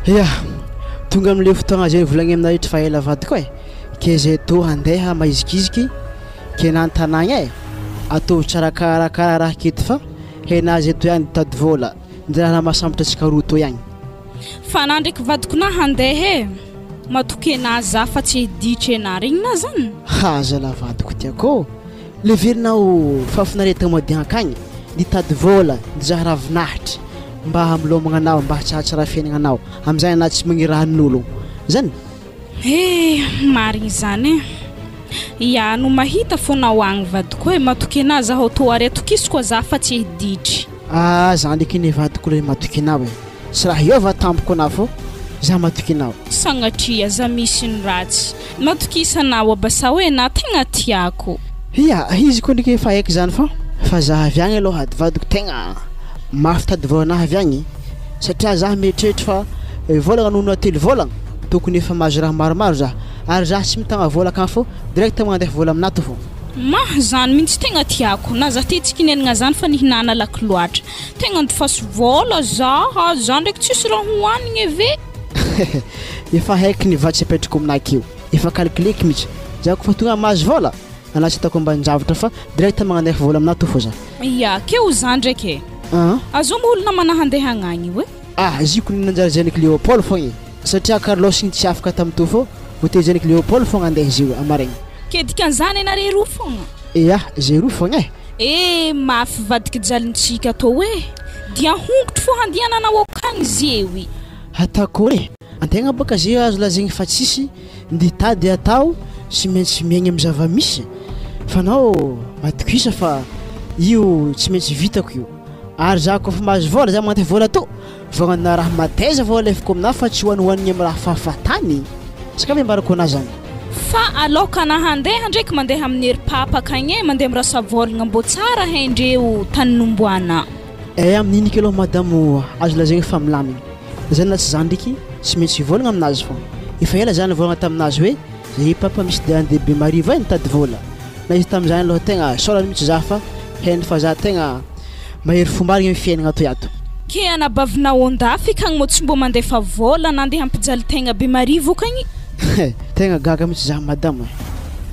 Ya tonga am'le fotoagna zay volagny aminay fa ela vadiko ke zay to handeha maizikiziky ke nan-tanagna atao tsara karakara raha keto fa hena zay to ihany tady vola ndraha masambatra antsika roa to ihany fa na ndraiky vadiko na handeha matokena za fa tsy ditry ana regny na zany zala vadiko tiako le verinao fafinareta madiagna akagny ditady vola ndizaha ravinahitra mba hamilomagna anao mba tsaratsara fiainagna anao am'izay ana tsy magnirahan'olo zany marigny zany ya no mahita fonao agny vadiko matokena za to aretokisy koa za fa tsy ditry za ndraiky ny vadiko le matokenao sy raha iova tampoko anao fô za matokenao sagnatria za misy ny ratsy matokisanao basa hoe na tegna tiako izy koa ndraiky efa haiko zany fa za avy agny aloha ady vadiko tegna mafy tady voanahy avy agny satria za mieritreritra fa volagna nono atelo volagna tokony efa mahazo raha maromaro za ary za tsy mitagna vola akagny fô direct mandeha vola aminato fô zany mihitsy tegna tiako na za ty tsy kinenagna zany fa nihinana laky loatra tegna ndifasy vola za ndraiky tsisy raha hohanigny eve efa haiko ny vatsy apetrako aminakio efa calculeko mihitsy za koa fa tonga mahazo vola ana tsy atako ambanin-javatra fa direct mandeha vola aminato fô za keo za ndraiky azomba olona manahy handeha agnagny ziko nanjary zaniky Léopold fogna satria Carlos igny tsy afaka tamito fô vote zaniky Léopold fogna andeha izy io amaregny ke dikan'izany anare roa fogna zay roa fogna mafy vadiky jalintsika atao hoe dia hongotro fô handiananao akagny zewy atakory antegna baka zay azo lazegny fa tsisy nditady atao sy maintsy miaigny amin'ny zava-misy fa nao matokisa fa io tsy maintsy vitako io ary za koa fa mahazo vola za mandeha vola to vognana raha mateza vola lefiko aminah fa tsy hoanihoanigny amin'ny raha fahafatany tsika ve mbarako anazy zany fa aloka na handeha ndraiky mandeha amin'ny ery papa akagny mandeha mirasa volagna mbo tsara haindreo tany nomboana amin'iniko aloha madamo azo lazegny fa milamigny zany na tsy zany ndraiky tsy maintsy volagna aminazy fô efa ela zany volagna taminazy hoe zay papa misy deandehibe marivo ay nitady vola na izy tam'izany aloha tegna solany mihitsy za fa hainy fa za tegna mahery fombarigny amin'ny fiainagna to iato ke anabavinao ondafy akagny mo tsy mbo mandefa vola nandeha hampijaly tegna be marivo akagny tegna gaga mihitsy za madamo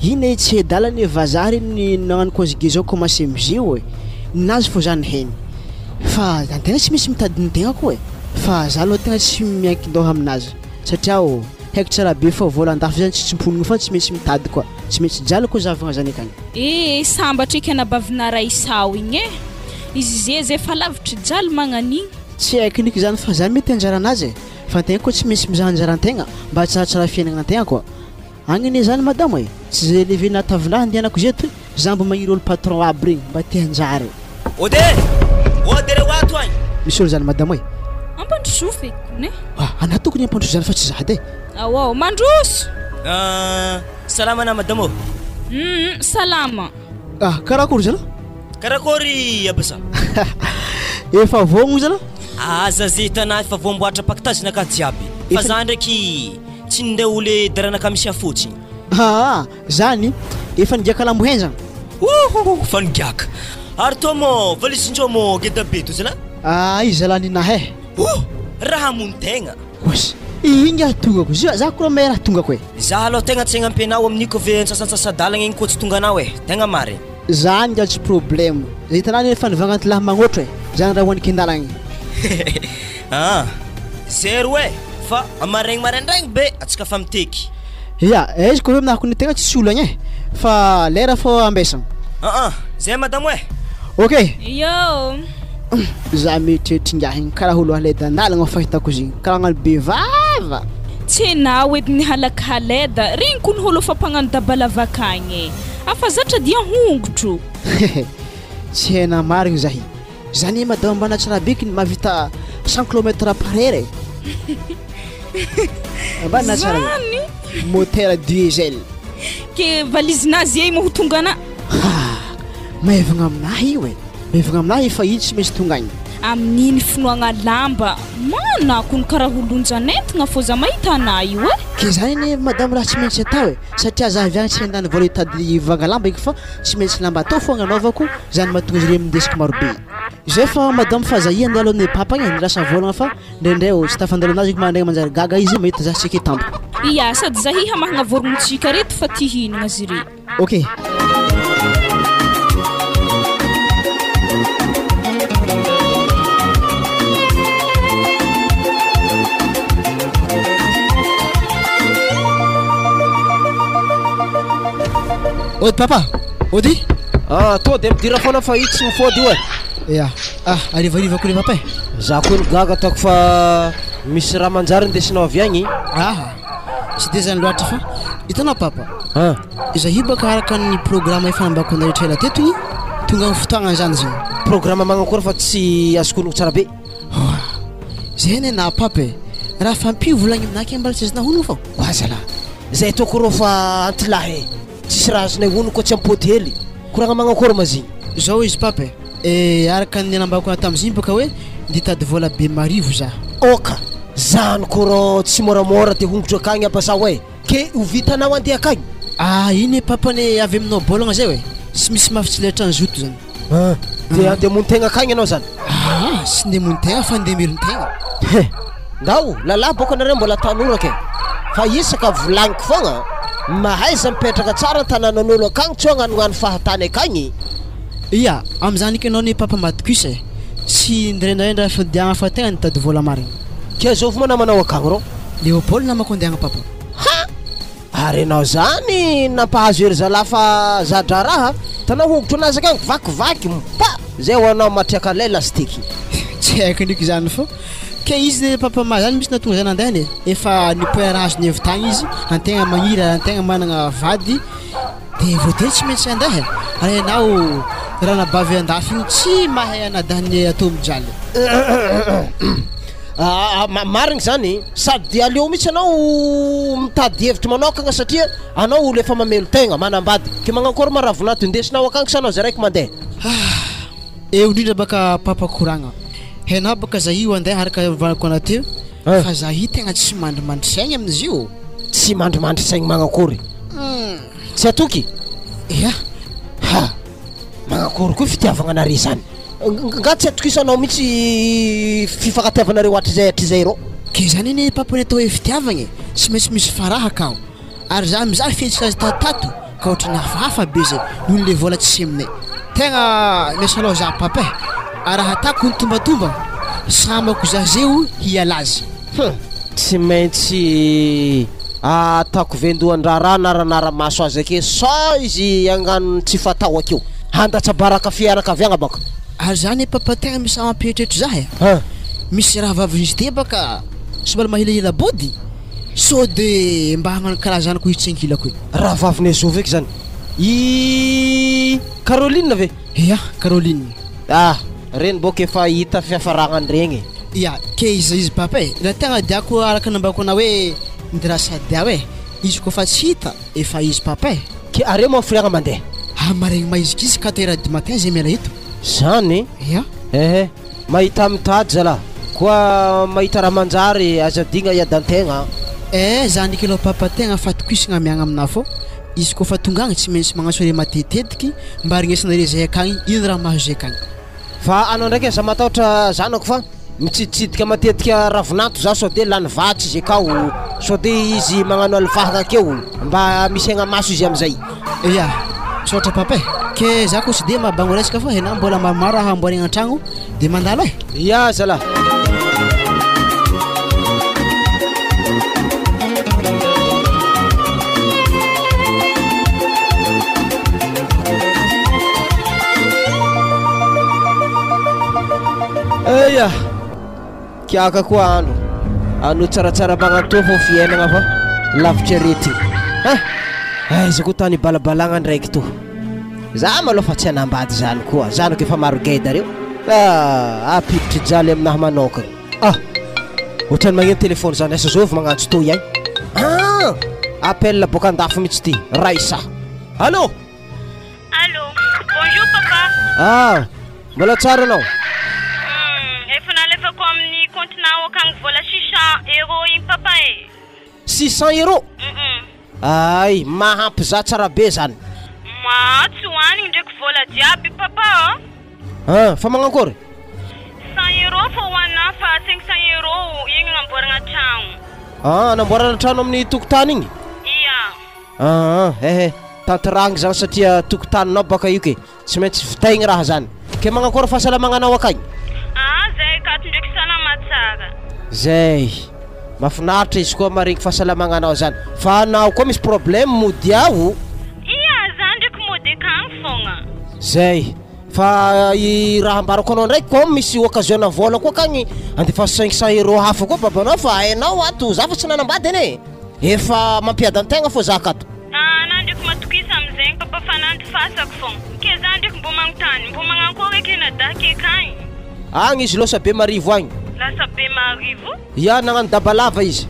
ina tsy edalany vazary ny nagnano conjugué zao commencé mizio nazy fô zany hainy fa antegna tsy misy mitady ny tegna koa fa za aloha tegna tsy miankin-doha aminazy satria haiko tsara be fa vola andafy zany tsy tsimponigny fa tsy maintsy mitady koa tsy maintsy jaly koa zavagna zany akagny sambatra eky anabavina raisao igny izy zay fa lavitra jaly magnan'igny tsy haiko ndraiky zany fa zany mety anjara anazy fa antegna koa tsy maintsy mizaha anjarantegna mba tsaratsara fiainagna antegna koa agniny zany madamo tsy zay leve natavinahy andehanako zeto za mba magniry olo patron aby regny mba te anjary ode re wato agny misy olo zany madamo ampandroso fekone ana tokony ampandroso zany fa tsy zady mandroso salama na madamo salama karakory zala karakory abasa efa vogno zala aza zay tanah efa voamboatra pakitazina ka jiaby fa za ndraiky tsy ndeha ole daranaka misy afotsiny zany efa nigiaka lambo hen zany fa nigiaka ary to mo valisin-dreo mo geda be to zala izy zala ninahy raha montegna osy igny atongako za koa may raha tongako za aloha tegna tsy agnampinao amin'iko ve antsasantsasa-dalagna igny koa tsy tonga anao tegna mary zany ngia tsy problème zay hitanany efa nivagna ty laha magnotra zany raha hoaniky andalagna zay roe fa amaregny maraindraigny be atsika fa miteky izy koa hoe aminahako ny tegna tsisy olagny fa lera fô ambesagna zay madamo ok yo za mieritreritra ngahigny karaha olo haleda andalagna fahitako zigny karaha agnano be vava tsy na oediny halaky haleda regny koa ny holo fampagnano dabalavakagny afa zatra dia hongotro tsy haina marigny zahy zany madamo mbana tsara beky mavita 100 km par heure mbana tsara moteur diesel ke valizinazy mo tonga ana maevagna aminahy io maevagna aminahy efa iny tsy maintsy tonga agny amin'iny finoagna lamba manako ny karaha olonjanentigna fô za mahita anay io ke zany ane madamo raha tsy maintsy atao satria za avy agny tsy andany vola hitady vanga lamba eky fa tsy maintsy lamba atao fo agnanaovako zany mahatonga izy re mindesiko marobe zay fa madame Fazahi andalo ny papa igny nirasa volagna fa ndraindray tsy tafandalo anazy mandray manjary gaga izy mahita za tsika tampo iya sady zahi hamahagna vorognotsika reto fa ty hinagna azy re ok ody papa ody to de midira foana fa io tsy mifody io ya arivariva ko le papa za koa ny gaga ataoko fa misy raha manjary indesinao avy agny tsy de zany loatra fa hitanao papa izahy baka araka ny programme fanambako anaritra ela teto igny tonga ny fotoagna zany zany programme magnakory fa tsy azoko onoko tsara be zay na papa raha fampivolagny aminaki mbala tsy azona hono fa oazala zay toko rô fa antilahy tsisy raha azonay hono koa tsy ampody hely koragna magnakory mazigny zao izy papa araka ny anambako tam'ziny baka hoe nditady vola be marivo za oka zany korô tsy moramora de hongotro akagny apa sa hoe ke ho vitanao andeha akagny iny papa ny avy aminao bolagna zay hoe tsy misy mafy tsy letra ny zoto zany de andeha montegna akagny anao zany sy ndeha montegna fa ndeha miron-tegna ndao lalahy boka nareo mbola tanorake fa isaka volagniko fogna mahaiza mipetraka tsara tananan'olo akagny tsy hagnanognano fahatany akagny iya am'izany iky anao ny papa matokisa tsy ndraindraindra fodiagna fa tegna nitady vola marigny ke zao fomana manao akagny rô Léopold namako andiagna papa ary anao zany nampahazo ery zalahy fa zadra raha tanao hongotro anazy akagny vakivaky mpa zay ho anao matriaka lay lastiky tsy haiko ndraiky zany fô ke izy papa ma zany misy natonga zany andehany efa nipoerazo ny evitagny izy antegna magniry antegna managna vady de voatery tsy maintsy andeha ary anao raha nabavy andafy igny tsy mahay anadahany atao mijaly marigny zany sady aleo mihitsy anao mitady hevitra manokagna satria anao olo efa mamelo tegna manambady ke magnakory maravonato indesinao akagny sa anao zay raiky mandeha eo indrindra baka papa koragna hainao baka zahi andeha araka vanako ana teo fa zahi tegna tsy mandrimandry saigny amin'izy io tsy mandrimandry saigny magnakory tsy atoky ia magnakory koa fitiavagna anare zany nga tsy atokisanao mihitsy fifankatiavanareo hatrizay rô ke zany iny papa ny atao hoe fitiavagny tsy maintsy misy faraha kao ary za mizaha fihetsika azy tatato ka ohatrany hafahafa be zay noho le vola tsy aminay tegna miasanao za papa ary raha atako ny tombatomba samako za zeo hialazy tsy maintsy ataoko vendohan-draraha naranaramaso azy ake sa izy agnano tsy fatao akeo handatsabaraka fianakaviagna baka ary zany papa tegna misy mampietretro zahay misy raha vavizy te baka somala mahilahila body so de mba hagnano karaha zany ko hitsenkilako raha vaviny zovy eky zany Caroline ve ia Caroline reny boka efa hita fiafaragnany regny ia ke izy papa raha tegna diako araka nambako ana hoe ndirasady aho izy koa fa tsy hita efa izy papa ke are mafriagna mandeha maregny maizikisy 4h du matin zay miala hito zany ia mahita mitady zala koa mahita raha manjary azadigna iadantegna zany iky aloha papa tegna fatokisagna miagna amina fô izy koa fa tonga agny tsy maintsy magnaso re matetetiky mba regnesanare zay akagny ino raha mahazo zay akagny fa anao ndraiky za matahotra zanako fa mitsiditsidika matetika ravinato za sao de lany vatsy izy akao sao de izy magnano alifahagna akeo mba misy agna maso izy amizay ia sotra papa ke za ko tsy de mahabango resaka fa hena mbola maromaro raha amboarigna an-tragno de mandalo ia zala eya kiaka koa ano tsaratsara magnato fô fiainagna fa lavitra arety izy koa tany balabalagna ndraiky to za maloha fa tsy anambady zany koa zanako efa maro gay dareo apiditry jaly aminahy manokagna ohatrany magneno telefôny zany asa zovy magnantso to iay appel boka andafo mihitsy ty Raissa allô bonjour papa mbola tsara anao efa nalefako amin'ny continent akagny vola 600 € igny papa 600 € ay mahampy za tsara be zany tsy hoanigny ndraiky vola jiaby papa fa magnakory fa hoanina fa 500 euro igny agnamboaragna tragno. Namboarana trano amin'ny tokotany igny? Iya. Tantaragny zany satria tokotaninao baka io ke tsy maintsy vitaigny raha zany. Ke magnankôry fahasalamananao akagny? Zay akato ndraiky salama tsara. Zay mahafinaritra izy koa maharegny fahasalamananao zany. Fa anao koa misy problème mody aho. Iya, zany ndraiky mody akagny fogna. Zay fa i raha ambarako anao ndraiky koa misy occasion vola koa kagny andefa 500 euro hafa koa babanao fa hainao ato za fa tsy nanambady ane. Efa mampiady antegna fô za akato. Nandriky matokisa amizegny papa fa nandry fasako fogna. Ke za ndraiky mbo magnontany, mbo magnankory eky nadaka ekagny. Agny izy losa be marivo agny. Lasa be marivo? Ya nagnano dabalava izy.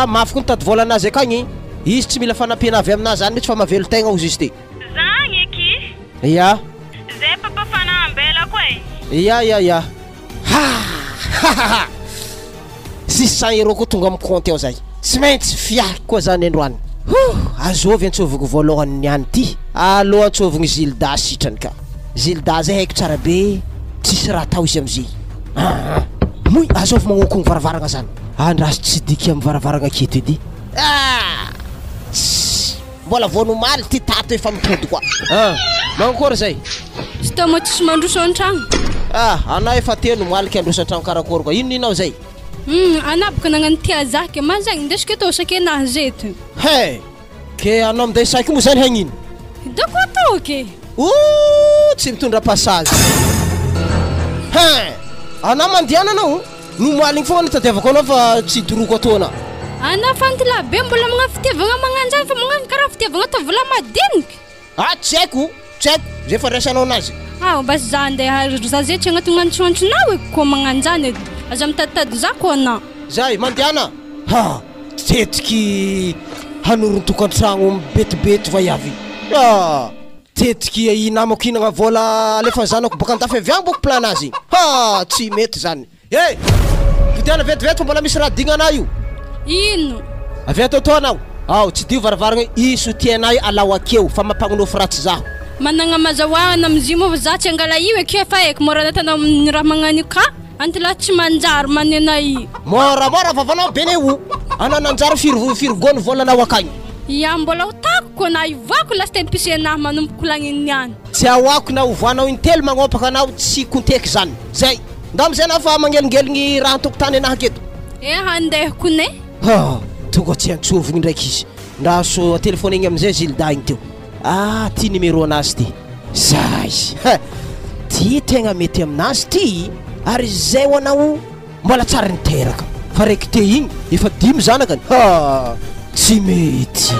Mafy koa nitady vola anazy akagny. Izy tsy mila fanampiana avy aminazy zany mitsy fa mavelo tegna ozy izy ty. Zagny eky? Ya. Zay papa fa nahambela koa e. Ya. 600 euro koa tonga amin'ny compte ao zay. Tsy maintsy fiahy koa zany androany. Azovy antsoviko voalohany niany ty. Aloha antsovigny Zilda sitrany ka. Zilda zay haiko tsara be. Tsisy raha tao izy amizay. Moy azovy magnokogny varavaragna zany. Andraso tsy diky amin'ny varavaragna aketo edy. Mbola voanomaly ty tato efa mitody koa. Magnankôry zay? Tsy tamo tsisy mandroso an-tragno. Anao efa teno maliky androso an-tragno karakory koa. Inonao zay? Anabaka nagnano tia zaka mazagny ndesika tô saky anahy zeto. Ke anao minday saky moa zany hagnino? Dako atao ke? Tsy mitondra passage. Anao mandiana anao? Nomaligny foana tadiavako anao fa tsy doroko ataona. Anao fantila be mbola magnano fitiavagna magnanjany fa magnano karaha fitiavagna tovila madiniky. Tsy haiko. Zay fa raisanao anazy. Bas za andeha za zetra agnaty gnantsontsonao koa magnanjany aza mitaditady za koa anao. Zay mandiana. Tetiky hanoron-tokantragno betibety va avy. Tetiky namako hinagna vola alefa zanako baka andafy avy agny boko planazy. Tsy mety zany. Vidiana vetivety mbola misy raha dignana io. Ino? Avy atao anao. Tsy dio varavaragna i soutienay alao akeo fa mampagnonofo ratsy zaho. Managna mazahoagna amizimo za tsy angala io ake fa eky mora natanao amin'ny raha magnano ka antila tsy manjary manena i. Mora vavanao bene io. Anao nanjary firigony volanao akagny. Ya mbola utako ko na ivako last time pisena manomboka lang niany. Tsy awako na uvanao intelo magnopaka anao tsy konteky zany. Zay. Ndam zay na fa mangelingeligny raha tokotany anahy keto. Handeha kone? Tonga tsy antsovigny ndraiky izy. Ndaso telefone igny amizay Zilda igny teo. Ty numéro anazy ty. Zay. Ty tegna mety aminazy ty. Ary zay ho anao mbola tsara niteraka. Fa raiky te igny efa 5 zanakany. Tsy mety.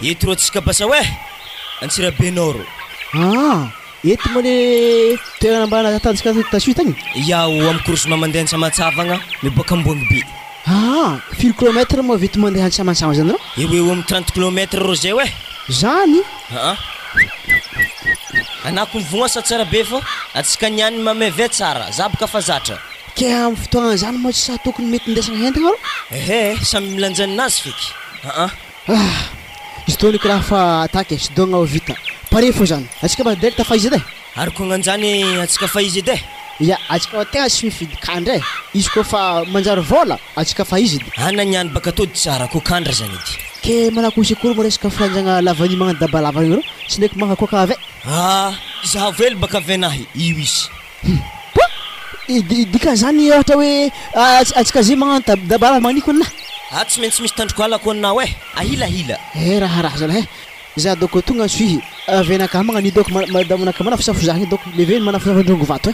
Eto tsika basa we Antsira Benoro. Eto mo le toerana mbana atantsika tasuita igny. Yaho am course mandeha Antsamantsavagna miboaka ambony be. Firy kilomètre mo vita mandeha Antsamantsavagna zany rô? Eo am 30 km ro zay we. Zany? Anako mivogna sa tsara be fa atsika niany mameve tsara zabaka fa zatra. Ke am fotoagna zany mo tsy sa tokony mety ndesana entagna rô? Samy milanjany nazy feky. Izy tony karaha fa attaque sy dogna vita. Pare fo zany. Atsika ba delta fa izy edy. Ary ko nganjany atsika fa izy edy. Ya, atsika tegna tsy mifidy kandra. Izy ko fa manjary vola, atsika fa izy edy. Niany baka tody tsara ko kandra zany edy. Ke manako sekour mo resaka filanjagna lavani magnano dabalava igny rô. Tsy ndraiky mangakoaka avy. Zaho velo baka venahy io izy. Dika zany ohatra hoe atsika zay magnano dabalava magniko na. Tsy maintsy misy tandroko alako anao ahilahila. Raha zany za doko tonga suihi venaka magnani doko madame naka mana fisafuzahny doko leve mana fisafandrongo vato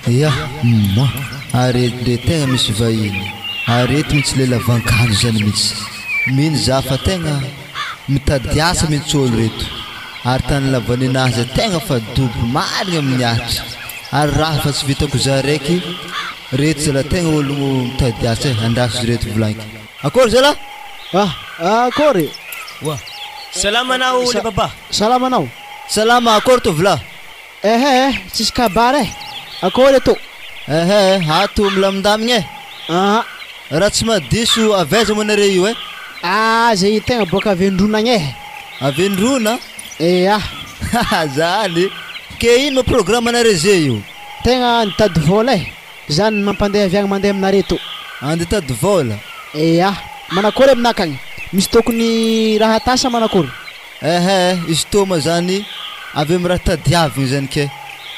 ya moi arrête tegna misy vahiny arrête mitsy le lavankazo zany mitsy mino za fa tegna mitady asa mitsy olo reto ary tany lavany anazy tegna fa dobo marigny amin'ny atra ary raha fa tsy vitako za raiky reto zala tegna olo mitady asa andraso reto volanky akory zala akory Salama nao le baba. Salama nao. Salama akory to vla. Tsisy kabara akory to. Ato milamindamigna raha tsy madiso avaiza moanareo io zay tegna boaka avendronagna avendrona zany ke ino ma programme anareo zay io tegna nitady vola zany mampandeha aviagna mandeha aminareto andeha tady vola manakory aminakagny misy tokony raha tasa manakory izy toma zany avy amy raha tadiavigny zany ke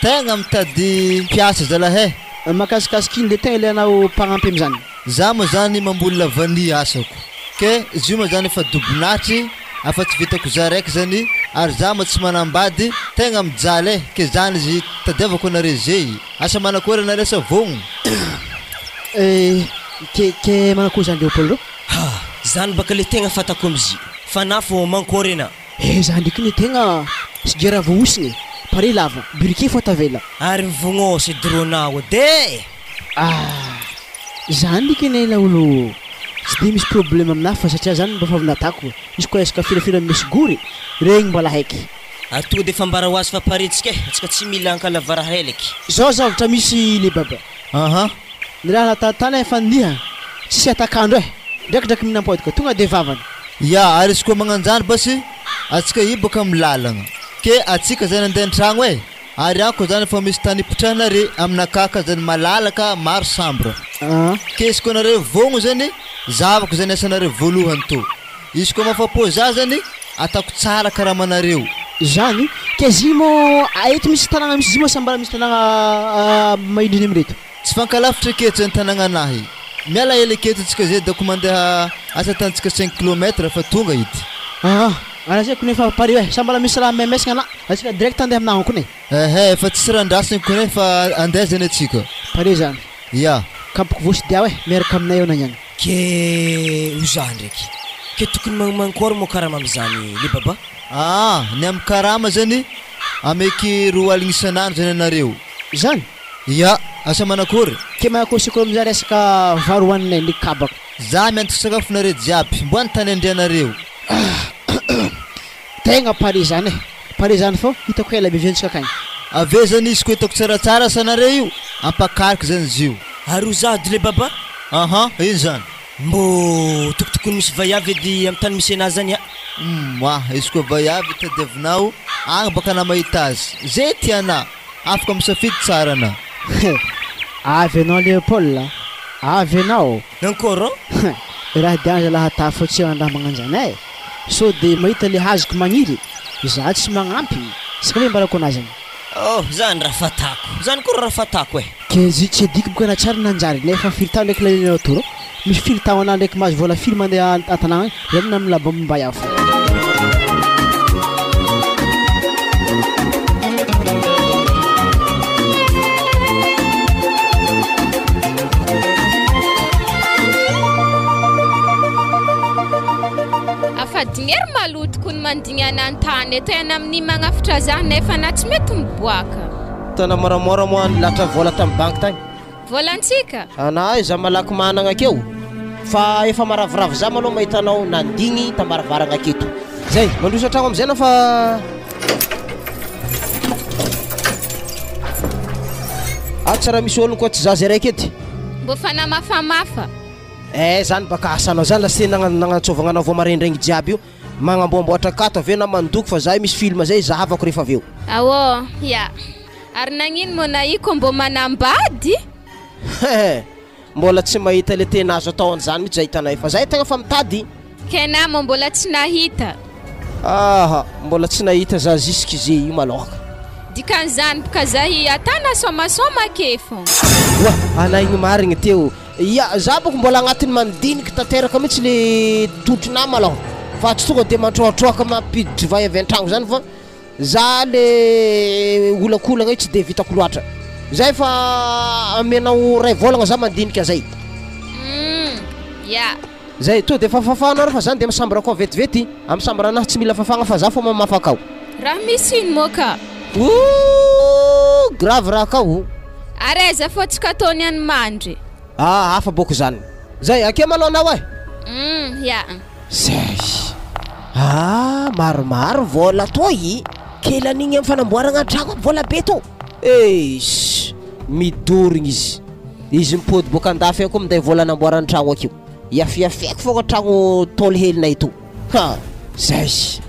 tegna mitady piasa zalahy makasikasiky ino le tegna ilainao mpagnampy am'zany za moa zany mamboly vany asako ke izy io moa zany efa dobonatry afa-tsy vitako za raiky zany ary za moa tsy manambady tegna mijaly ke zany izy tadiavako anareo zay asa manakory anareo sa vogno ke manakory zany Léopold zany baka le tegna fatako am'izy fanafo mankory ena zany ndraiky ny tegna sigera voosiny pare lava briquet fo tavela ary mivogno sy dronao de zany ndraiky ny la olo tsy de misy problème aminahy fa satria zany mba fa natako izy koa esaka firafira misy gory regny mbola haiky ary tonga de fambara ho azy fa paretsika atsika tsy mila ankalavara helaky zao zavatra misy le baba ny raha natatana efa niha tsisy atakandro ndraikidraiky minampodika tonga de vavana ary izy koa magnanjany basy atsika ibaka milalagna ke atsika zany andeha an-tragno ary ako zany fa misy tany ipitrahanare aminakaka zany malalaka maro chambre ke izy koa nareo vogno zany zavako zany asanareo voalohany to izy koa mafapo za zany atako tsara karaha manareo zany ke zimo eto misy tanagna misy zimo sambara misy tanagna maindriny amireto tsy fankalafitra aketo zany tanagna anahy miala hely aketo antsika zay dako mandeha asa tantsika 5 km fa tonga ity zay konefa pare sambala misy raha memesagna ana atsika direct andeha aminahy kone fa tsisy randrasiny kone fa andeha zany atsika pare zany kampoko vosy dia miaraka aminay eo nagnany ke oza ndraiky ke tokony mankory mo karama am'zany le baba ny amy karama zany ameky 2 aligny isanandro zany anareo zany asa manakory ke manakory sikolo amizay resaka varoaninay ndraiky kabaka za miantoko sakafonareo jiaby mbo anytany andrianareo tegna pare zany fô hitako ela beventsika akagny ave zany izy koa hitako tsaratsara sanareo io ampakariky zany izy io ary ozady le baba ino zany mbo tokotokony misy vaiavy edy amy tany misy anazy zany izy koa vaiavy tadiavinao agny baka na mahita azy zay tiana afaka misafidy tsara ana avy anao Léopold avy anao nankôro raha dianja lahata fô tsy andraha magnanjany so de mahita le hazoko magniry za tsy magnampy sika hoe mbalako anazy zany raha fatako zany koa raha fatako ke zy tsy adiko bokana tsara nanjary nefa firy-tao ndraiky lalenao toro misy firy-tao ana ndraiky mahazo vola firy mandeha an-tanagna zany amin'ny laba mba afo dignery malotoko ny mandigny anantany eto ena amin'ny magnafitra zany nefa na tsy mety miboaka tana moramora moa latra vola tamin'ny banky tagny volantsika anahy za malaky managna akeo fa efa maravoravo za maloha mahitanao nandigny tambaravaragna aketo zay mandrosa tragno am'zay na fa tsara misy ologno koa tsy za zay raiky edy mbo fa namafamafa zany baka asanao zany lasy nagnantsovagna anao vo marendraigny jiaby io magnambomboatra akato aveo na mandoko fa za misy film zay zahavako rehefa aveo ary nagnino moa na iko mbo manambady mbola tsy mahita le tena azo atao an'izany mihitsy zay hitanay fa zay tegna fa mitady ke namo mbola tsy nahita mbola tsy nahita za jusque-ze io malohaka dikan'izany boka zahy atana somasoma ke fô anahigny marigny teo za boko mbola agnatin'ny mandiniky tanteraka mihitsy le totrina malôha fa tsy tonga de mantroatroaka mampiditry vai avy an-tragno zany fa za le olakolagna io tsy de vitako loatra zay fa amenao ray volagna za mandinika zay zay to de fafafanao fa zany de misambra koa vetivety amy sambra anahy tsy mila fafagna fa za fo mamafakao raha misy ino moa ka grave raha kao areza fô tsy katony any mandry hafa boko zany zay ake malôha anao zay maromaro vola toy kelan'igny amy fanamboaragna tragno vola be to midorigny izy izy mipody boka andafy ako minday vola namboarany tragno akio iafiafiako foagna tragno tôly helinay to ha zay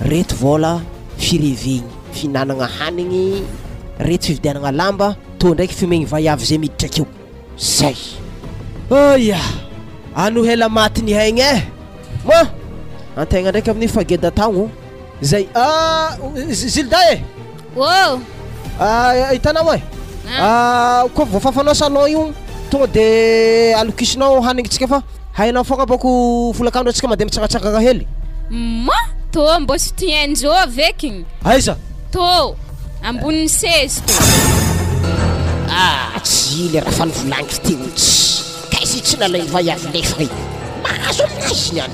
reto vola firevigny finanagna hanigny reto fividianagna lamba to ndraiky fimegny vaiavy zay miditra akeo zay oya ano hela matiny haigny mo antegna ndraiky amin'ny fageda tagno zay Zilda Wow. Hitanao koa voafafanao salon io tonga de alokisinao hanigny fa hainao fogna bako folakandro atsika mandeha mitsangatsangana hely Ma to mbo soutien zo avec aiza to ambony sez to tsy le raha fa nivolagniky teo kaizy tsy nalay vaiavy lefa mahazo aminazy niany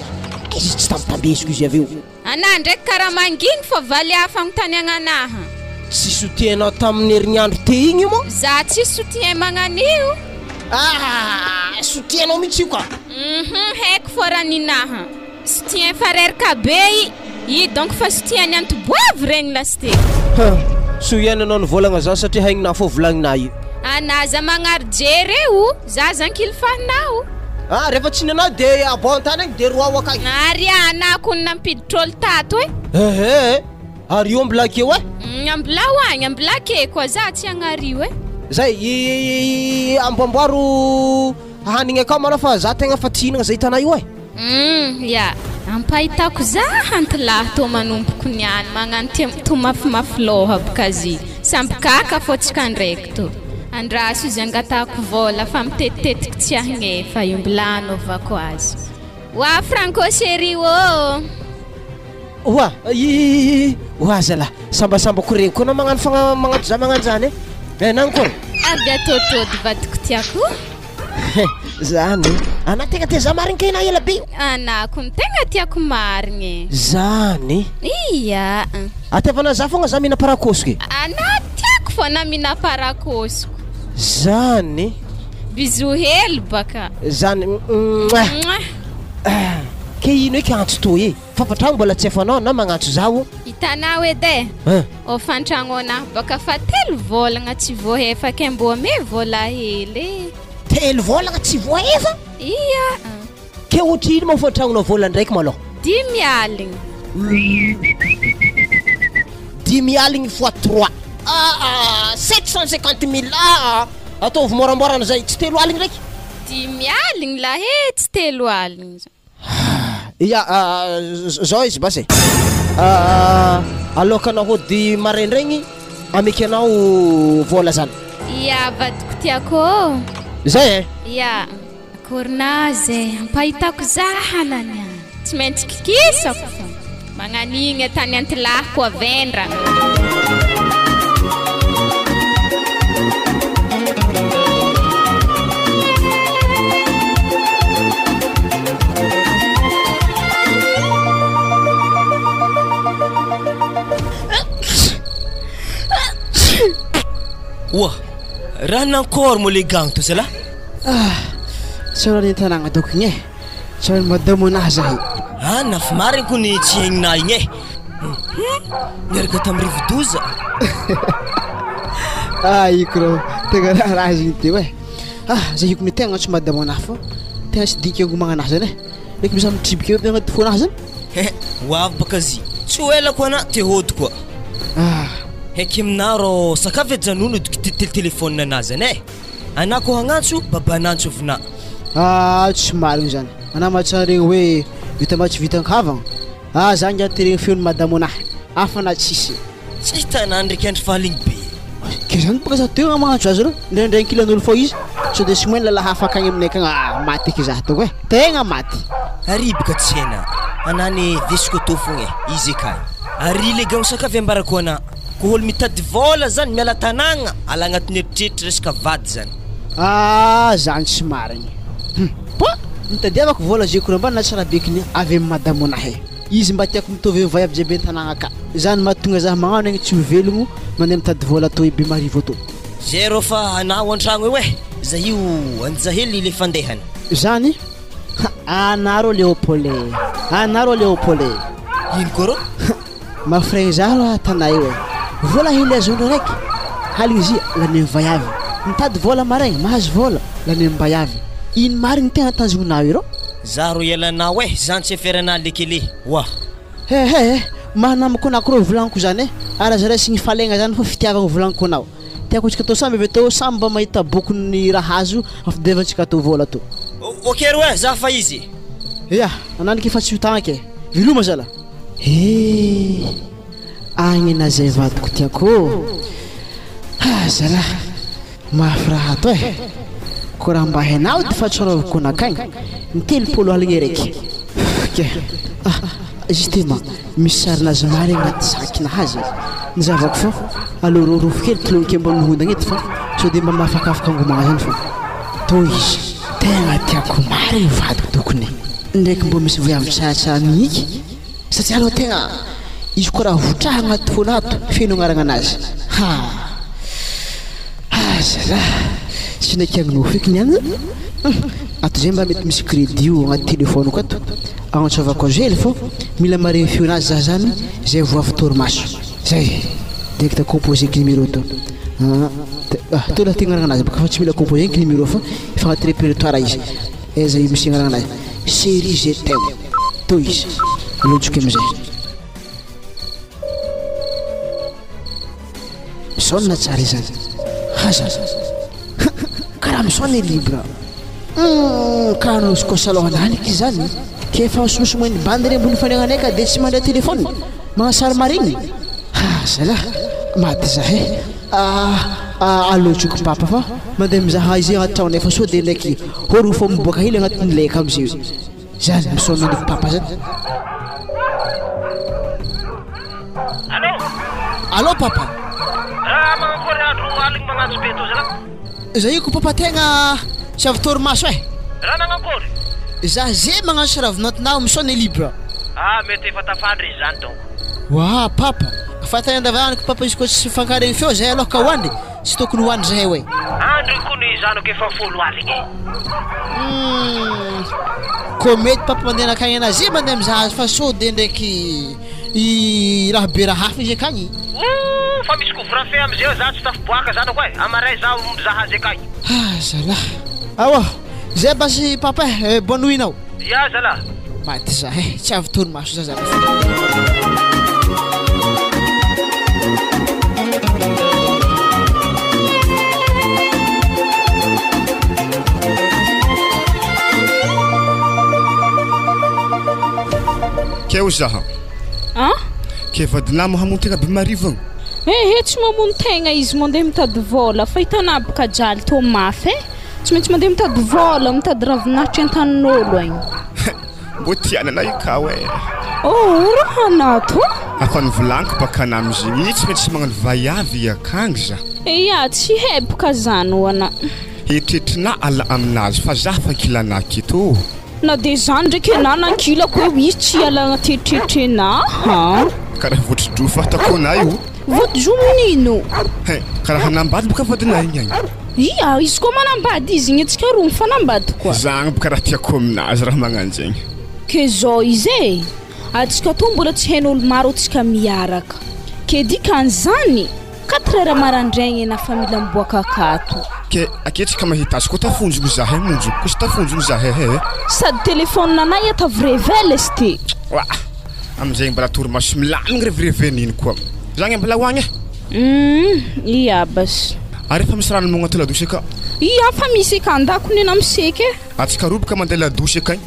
izy tsy tambitabeziko izy aveo ana ndraiky karaha manginy fa valy hafagnotaniagna anaha tsy soutienao tamin'ny herignandro te igny io mo za tsy soutien magnanio soutienao mihitsy io ka haiko fô raha ninaha soutien frère kabe i donc fa soutien ny antoboavy regny lasite so iananao nivolagna zao satria haigninao fô volagninao io anaza magnary jery eo za zankilifahnao rehefa tsy nanao de abon-tany agny de roa akagny ary anako nampiditra olo tato ary io ambilakeo ambola hoagny ambola ke koa za tsy agnario zay amboamboaro hanigny akao mana fa za tegna fa tihinagna zay hitanao io ya ampahitako za hantilahy to manompoko niany magnano to mafimafy loha bokazy samby kaka fô tsika ndraiky to andraso izy angatako vola fa mitetitetika tsy ahigny fa io mbola anaovako azy wa franco chéri wa zala sambasamba koregny koa na magnano magnano za magnano zany nagny koa avy atôtôdy vadiko tiako zany ana tegna te za marigny kaina ela be anako ny tegna tiako marigny zany iya atevana za fogna za mina parakosiko ana tiako fô na mina parakosiko zany bisou hely baka zany ke ino eky antso to fafatragno mbola tsy efanao na magnantso zaho hitanao edy o fantragno anahy baka fa telo volagna tsy voahefa ke mbo ame vola hely telo volagna tsy voahefa iya ke ohatrino mo fantragnonao vola ndraiky malôha 10 aligny 10 aligny fois 3 750 000 ataovy moramorana zay tsy telo aligny ndraiky 10 aligny la tsy telo aligny zao izy basy aloka anao hody maraindregny ameky anao vola zany ia vadiko tiako zay ia akorinazy ampahitako za halany tsy maintsy kikisako fa magnanigny tany antilahy koa vendra raha nankôry mo le gagno to zala tsara ny tanagna doko igny tsara ny madamo anahy zahay nafy marigny ko ny tsy haignina igny miaraka tamin'ny rivodoza iko rô tegna raha izy igny teo zay iko ny tegna tsy madamo anahy fô tegna tsy diky angomagna anahy zany ndraiky misy mitribika eo agnaty fo anahy zany hoavy baka zy tsy ho ela koa ana te hody koa heky amina rô sakafo ejanono doko telefône anazy zany ana ko hagnantso babanantso vina tsy marigny zany ana mahatsara regny hoe vita matsy vitankavagna za ngiaty regny feony madamo anahy afana tsisy tsy hitanany ndraiky andry fahaligny be ke zany baka za teo magnantso azy rô ndraindray kilan'olo fô izy so de sy moeny lalaha hafa akagny aminay akagny maty eky za toko tegna maty ary baka tsy haina anany vesiko tô fogna izy ekay ary le gagno sakafo ambarako ana ko olo mitady vola zany miala tanagna ala agnatin'ny eritreritra resaka vady zany zany tsy marigny po mitadiavako vola zay kora mba na tsara bekiny avy amin'ny madamo anahy izy mba tiako mitovy vaiavy jiaby an-tanagna ka zany mahatonga za magnano egny tsy mivelogno mandeha mitady vola to be marivo to zay rô fa anao an-tragno eo za io anjahely le fandehany zany anaro Léopold ino koa rô mafraigny za rô tanà io vola hely azondro raiky haligny izy la ny vaiavy mitady vola maraigny mahazo vola lany mba avy ino marigny tegna tanjonao iro za ro ialanao zany tsy eferana lekele wa mahanamako anako ro volaniko zany ara zare signy falegna zany fa fitiavagna volaniko anao tiako tsika to samby avy to samby mba mahita bokony raha azo afidevantsika to vola to ok ro za fa izy ya ananiky fa tsy utagnaky viloma zala agny na zay vadiko tiako zala mafraha to ko raha mba hainao ty fatsarovako nakagny ny telopolo aligny raiky justement misy sarinazy mary agnaty sakinahazy nizavako fa alororofo kely kilonky ambony hondagna ety fa so de mba mafakafaka angomagna zany fa to izy tegna tiako mary vadiko tokony ndraiky mbo misy voyavy tsaratsara miniky satria aloha tegna izy koa raha votraha agnaty fona ato feno agnaragna anazy zala tsy nakiagninao feky niany ato zay mba mety misy crédit io agnaty téléphone-ko ato agnatsovako azely fô mila mareny feo anazy za zany zay voavy torimaso zay direct composé ky numéro to to la tegna agnaragna anazy baka fa tsy mila composé ky numéro fa efa agnaty répertoire izy eza io misy agnaragna anazy série je t'aime to izy alontsika amizay misônina tsara zany haza karaha misôna libre karaha nosiko salonaniky zany ke fa sosomoiny bandy re ambony fanegnanay ka de tsy mandray téléphone magnasary marigny zala maty zahay alotsoko papa fa mandeha mizaha izy agnaty tragnonay fa so de ndraiky horo fo miboaka hely agnatin'ny laika amizay zany misôna ndraiky papa zany allo papa magnakory andro aligny magnantso be to zala zay ko papa tegna tsy avy torimaso raha nagnakory za zay magnano saravinatinao misôna libre mety efa tafandry izy zany donc wa papa fatany andavaniko papa izy koa tsy fankaregny feo zay aloha ka hoandry tsy tokony hoandry zahay hoe andro kony zanako efa folo aligny ko mety papa mandeha nakagny anazy mandeha mizaha azy fa so de ndraiky i raha be raha hafa izy akagny fa misy couvre-feu amizay za tsy tafiboaka zanako amaray za mizaha azy akagny zala awa zay basy papa bonne nuit nao ya zala maty zahay tsy avy torimaso za zala keo zaha ke vadinamo hamontegna be marivagna tsy mamono tegna izy mandeha mitady vola fa hitanà baka jaly to mafy tsy maintsy mandeha mitady vola mitady ravinahitra an-tanin'olo agny mbo tianana ikaw raha anato afa nivolaniko baka anamizigny tsy maintsy magnano vaiavy akagny za tsy hebaka zany hoana eritreritrinà ala aminazy fa za fa ankilanaky to na de zany ndraiky anà nankilako hoe izy tsy ala agnaty eritreritrenà karaha votrodro fatako-na io votodro minino karaha hanambady boka vadinay igny agny izy koa manambady izy igny atsika roa mifanambady koa zagny boka raha tiako aminazy raha magnano zegny ke zao izy atsika to mbola tsy hain'olo maro atsika miaraka ke dikan'izany 4 heures marandraigny na famila miboaka akato ke aketsika mahita azy koa tafonjogno zahay monjoko koa sy tafonjogno zahay sady telefône nanay atavyrevele sy te amizay mbola torimaso milamigny revireveniny koa zagny mbola hoagny basy ary efa misy rano mogna latela dosy aka fa misy aka andakony ana miseky atsika robaka mandeha ladosy akagny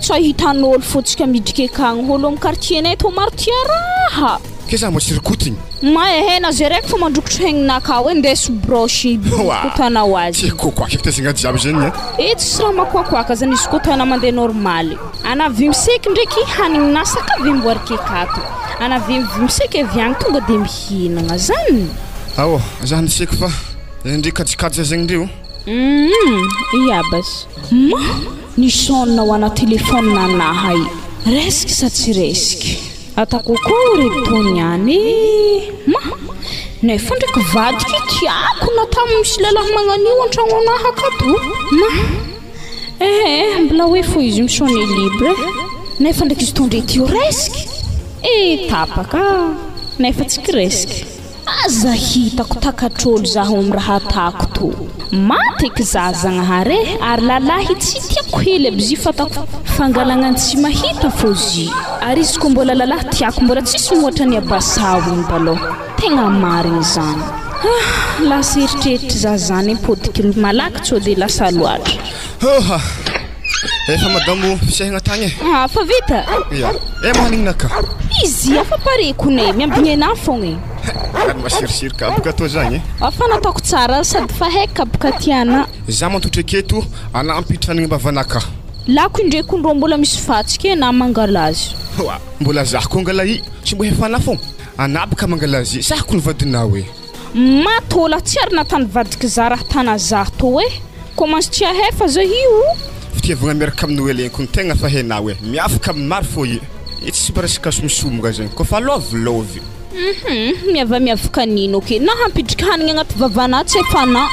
tsy ahitan'olo fotsika midriky akagny olo amin'ny quartier-nay to maro tia raha ke za mbo tsy rikotigny na zay raiky fa mandrokotro hegninakao hoe ndeso brosy kotanao azy kokoaky kitezagna jiaby zany tsisy raha makoakoaka zany izy kotana mandeha normaly anavy miseky ndraiky hanigna sakavy mboariky akato anavy miseky avy agny tonga de mihinagna zany za niseky fa ndray kajikajy zegny ndreo basy nisônina ho ana telefône nanahay resiky sa tsy resiky atako koa retony any nefa ndraiky vadiky tiako natamo misy lelahy magnanio an-tragno anahy akato mbola hoe fo izy misôny libre nefa ndraiky izy tondre tio resiky tapaka nefa tsy kiresiky aza hitako takatr'olo zaho amin'ny raha atako to mateky zazagnahary ary lalahy tsy tiako hely aby fatako fangalagnany tsy mahita fô zy ary izy ko mbola lalahy tiako mbola tsisy moatra ny abasaho iny baloha tegna marigny zany lasa eritreritry zazany impodikily malaky tsy de lasa loatra efa madamo fisehagna tagny fa vita ya mahanignaka izy afa pare konay miambigny ana fogna ary masirisirika abaka to zagny afa nataoko tsara sady fa haika abaka tiana za mantotra aketo anampitranigny bavanaka lako indreky ndro mbola misy fatsika na mangalazy mbola zah ko angalahy tsy mbo hefana fogna anabaka mangalazy zahko ny vadinao matola tsy ary natany vadiky za raha tana zah to commence tsy ahefa za io fitiavagna miaraka amin'ny oelenko ny tegna fa hainao miafaka amin'ny maro fô tsy presque somosomoga zagny kofa lovilovy miavaka nino ke na hampidriky hanigny agnaty vavana tsy efana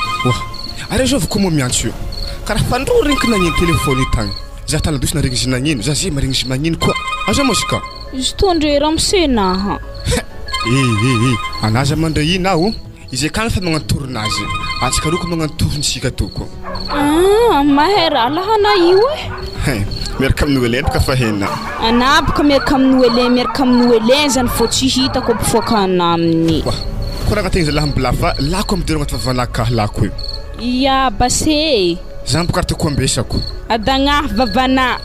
ary zao vako mo miantso io karaha fandro regniko nagnino telefôny tagny za tanadosi naregny izy nagnino za ze maregny izy magnino koa aza mosika izy tondre ramsenaha anaza mandray inao izy akagny fa magnano tournazy antsika roko magnano tournisika toko mahera lahana io miaraka amin'ny oelen baka fa hena anabaka miaraka amin'ny oelen zany fô tsy hitako mpifoaka ana aminy koraha agnategny za lahambola fa lako amidero agnaty vavanaka lako io ya base zany boka artako ambesako adagnahy vavana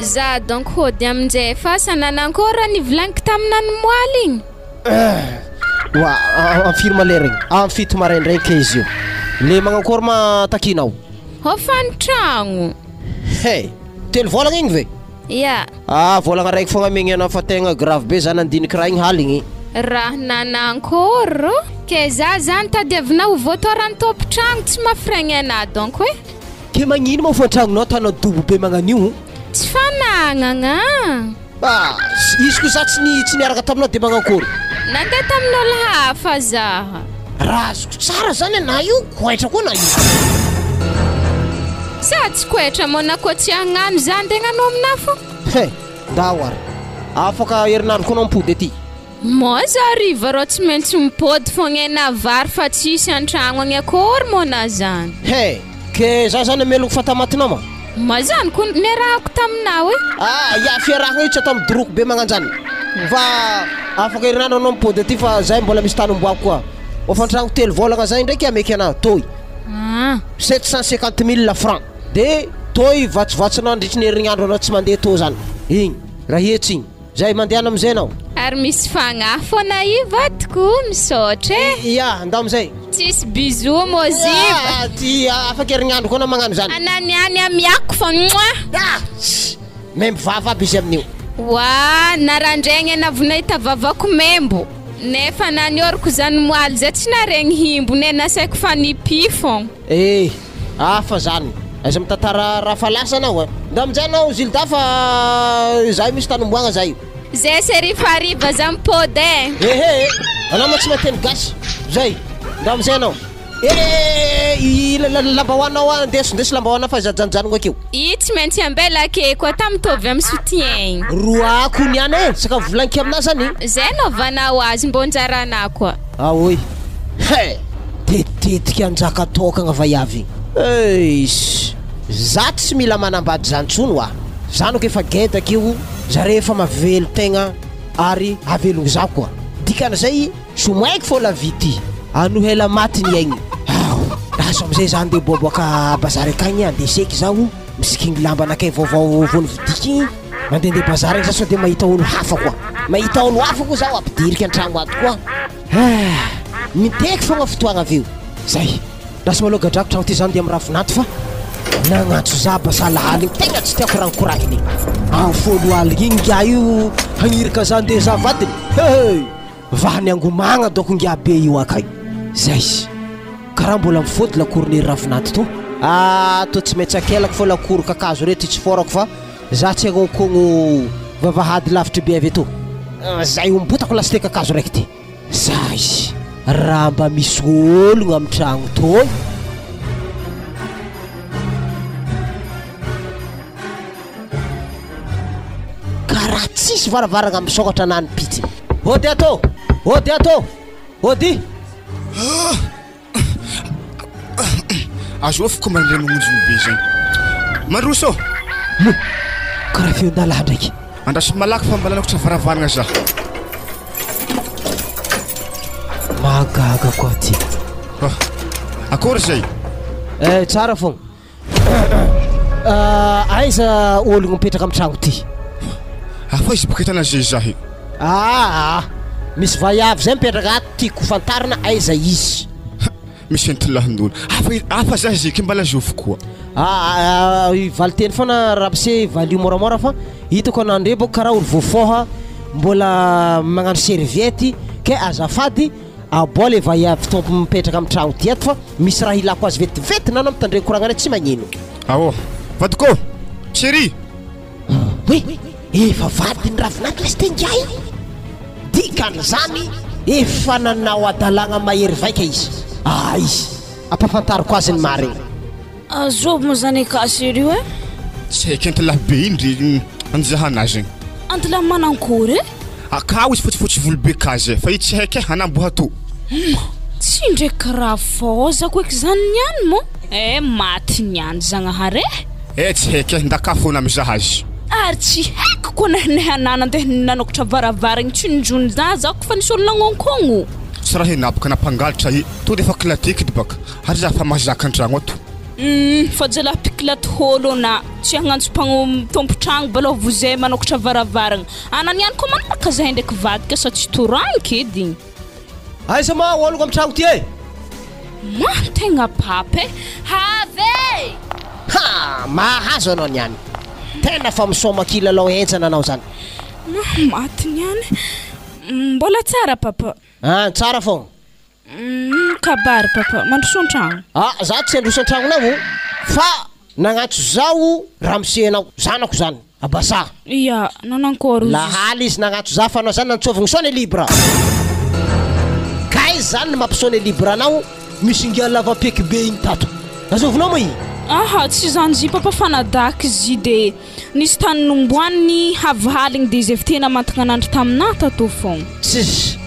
za donc hody aminjay fa sanana ankora ny volagniko taminany moaly igny amfirma le regny amfito maraindray ke izy io le magnankôry ma takinao hofantragno telo volagna igny ve ya volagna raiky fogna megny anao fa tegna grave be zany andiniky raha igny haligny raha nanankôro ke za zany tadiavina ho voatorany tompotragno tsy mafiragny ana donc ke magnino ma foantragnonao tanao dobo be magnanio tsy fanagnana izy ko za tsy niaraka taminao de magnankôry nandeha tamin'olo hafa zaha raha azoko tsara zany ana io koetra koa na io sa tsy koetra mona koa tsy hagnano za andegnanao amina fo dahoary afaka herinandro koa anao mipody aty mo za riva rô tsy maintsy mipody fogna ena vary fa tsisy an-tragno agny akôry mona zany ke za zany ameloko fatamatinao ma zany ko niarahako taminao ia fiarahagna io tsy atao midoroko be magnanjany fa afaka herinandro anao mipody aty fa zay mbola misy tany omboako koa ofantragno telo volagna zay ndraiky ameky ana toy 750 000 francs de toy vatsovatsinao andritry ny herignandro anao tsy mandeha to zany igny raha hetsy igny zay mandehana amizay anao ary misy fagnahy fona io vatiko misaotra andao amizay tsisy bisou moziva ty afaka herignandro koa na magnano zany ananiany amiako fa membo vava aby izy amin'io narandraigny anavonahita vavako membo nefa nanioriko zany moaly zay tsy naregny himbo ne nasaiko fa nipi fogna afa zany aiza mitantara raha falasa anao nda amizay anao zilda fa zay misy tany omboagna zay zay serifariva za mipody anao ma tsy mateny gasy zay nda amizay anao lambahoanao andesondesy lambahoana fa zajanjanogna akeo i tsy maintsy ambela ake koa tamitovy amin'ny soutien roako niany saka volanky amina zany zay naovanao azy mbo njarana koa oy tetetika anjaka tokagna vaiavy za tsy mila manambady zany tsony zanoko efa gedaka io zare efa mavelo tegna ary avelogno za koa dikan'izay somaiky fô la vity anohela maty ny aigny azo amizay za andeha boaboaka bazary akagny andeseky zaho misikigny lamba anakay vaovao vony vidiky mandehandeha bazary igny za sao de mahita olo hafa koa mahita olo hafa koa zaho ampidirika an-tragno ato koa miteky fogna fotoagna aveo zay lasa maloha gadrako tragno ty zany de amiraha finaty fa nagnantso za basalahaly igny tegna tsy tiako rankorakiny folo aligny igny ngia io hagnirika za andeha za vadiny vahany angomagna doko ngia be io akay zay karaha mbola mifody lakoron'ery rafinaty to tsy maintsy akelako fa lakoro kakazo reto tsy forako fa za tsy agnonkogno vavahady lavitry be avy to zay ombotako lasite kakazo raiky ty zay raha mba misy ologno amin'ny tragno toy. Karaha tsisy varavarana misokatra anany pitsy. Ody atô, ody atô, ody. Azo afaka mandrano monjony be zany. Mandroso. Karaha feon-dalahy ndraiky. Andraso malaky fa mba lalako varavarana za. Magaga koa ty. Akory zay? Tsara fogna. Aiza ologno mipetraka amin'ny tragno ty? Afa izy boka hitana zay zahy. Misy vaiavy zay mipetraka ato tiako fantarina aiza izy. Misy entolahin'olo. Afa zahy zay ke mbala zovy koa. Valiteny foana rapse valio moramora fa hitako anandre boka karaha olo voafoha mbola magnano serviety ke azafady aboa le vaiavy tompo mipetraka amin'ny tragno ty ato fa misy raha ilako azy vetivety nanao mitandre koragna tsy magnino. Aô, vadiko, chéri. Efa vady ny ravinaky lesy tengay. Dikan'izany efa nanao adalagna mahery vaika izy. Izy ampafantariko azy ny marigny. Azobo mo zany akasy io e? Tsy haiko entolahy be indry anjahanazy. Antolahy manankory? Akao izy fotsifotsy volobe kazy fa io tsy haiko hanamboha to. Tsy ndraiky raha fôzako eky zany niany mo? Maty niany zagnahary e? Tsy haiko ndakafona mizaha azy. Ary tsy haiko koa nahanana andeha nanokatra varavaragny tsy ninjony zako fa nisy olona agnonkogno. Tsy raha henapaka nampangalatra i to defa kilateky baka ary za fa mahazaka an-tragno ato. Fa jala pikilaty holo na tsy hagnantso tompo tragno baloha vozay manokatra varavaragna. Anany ihany koa manaraka zahay ndraiky vadika sa tsy toranky edy. Aiza ma ologno amin'ny tragno ty e? Tegna papa e. Have! Mahazo anao niany. Tena fa misoma kilalao enjana anao zany. Maty niany. Mbola tsara papa. Tsara fogna. Kabary papa, mandroso an-tragno. Za tsy androso an-tragnonao fa nagnatso zao ramsenao zanako zany abasa. Ia, nanankory izy. Lahaly izy nagnatso za fa anao zany nantsovigny sone libra. Ka izy zany mampisone libra anao misy ngia lava-peky be igny tato. Nazovinao mo i? Tsy zany zy papa fanadaky izy de nisy tany nomboaniny havahaligny de izy efa tena mantagnanandro taminah tato fogna. Tsisy.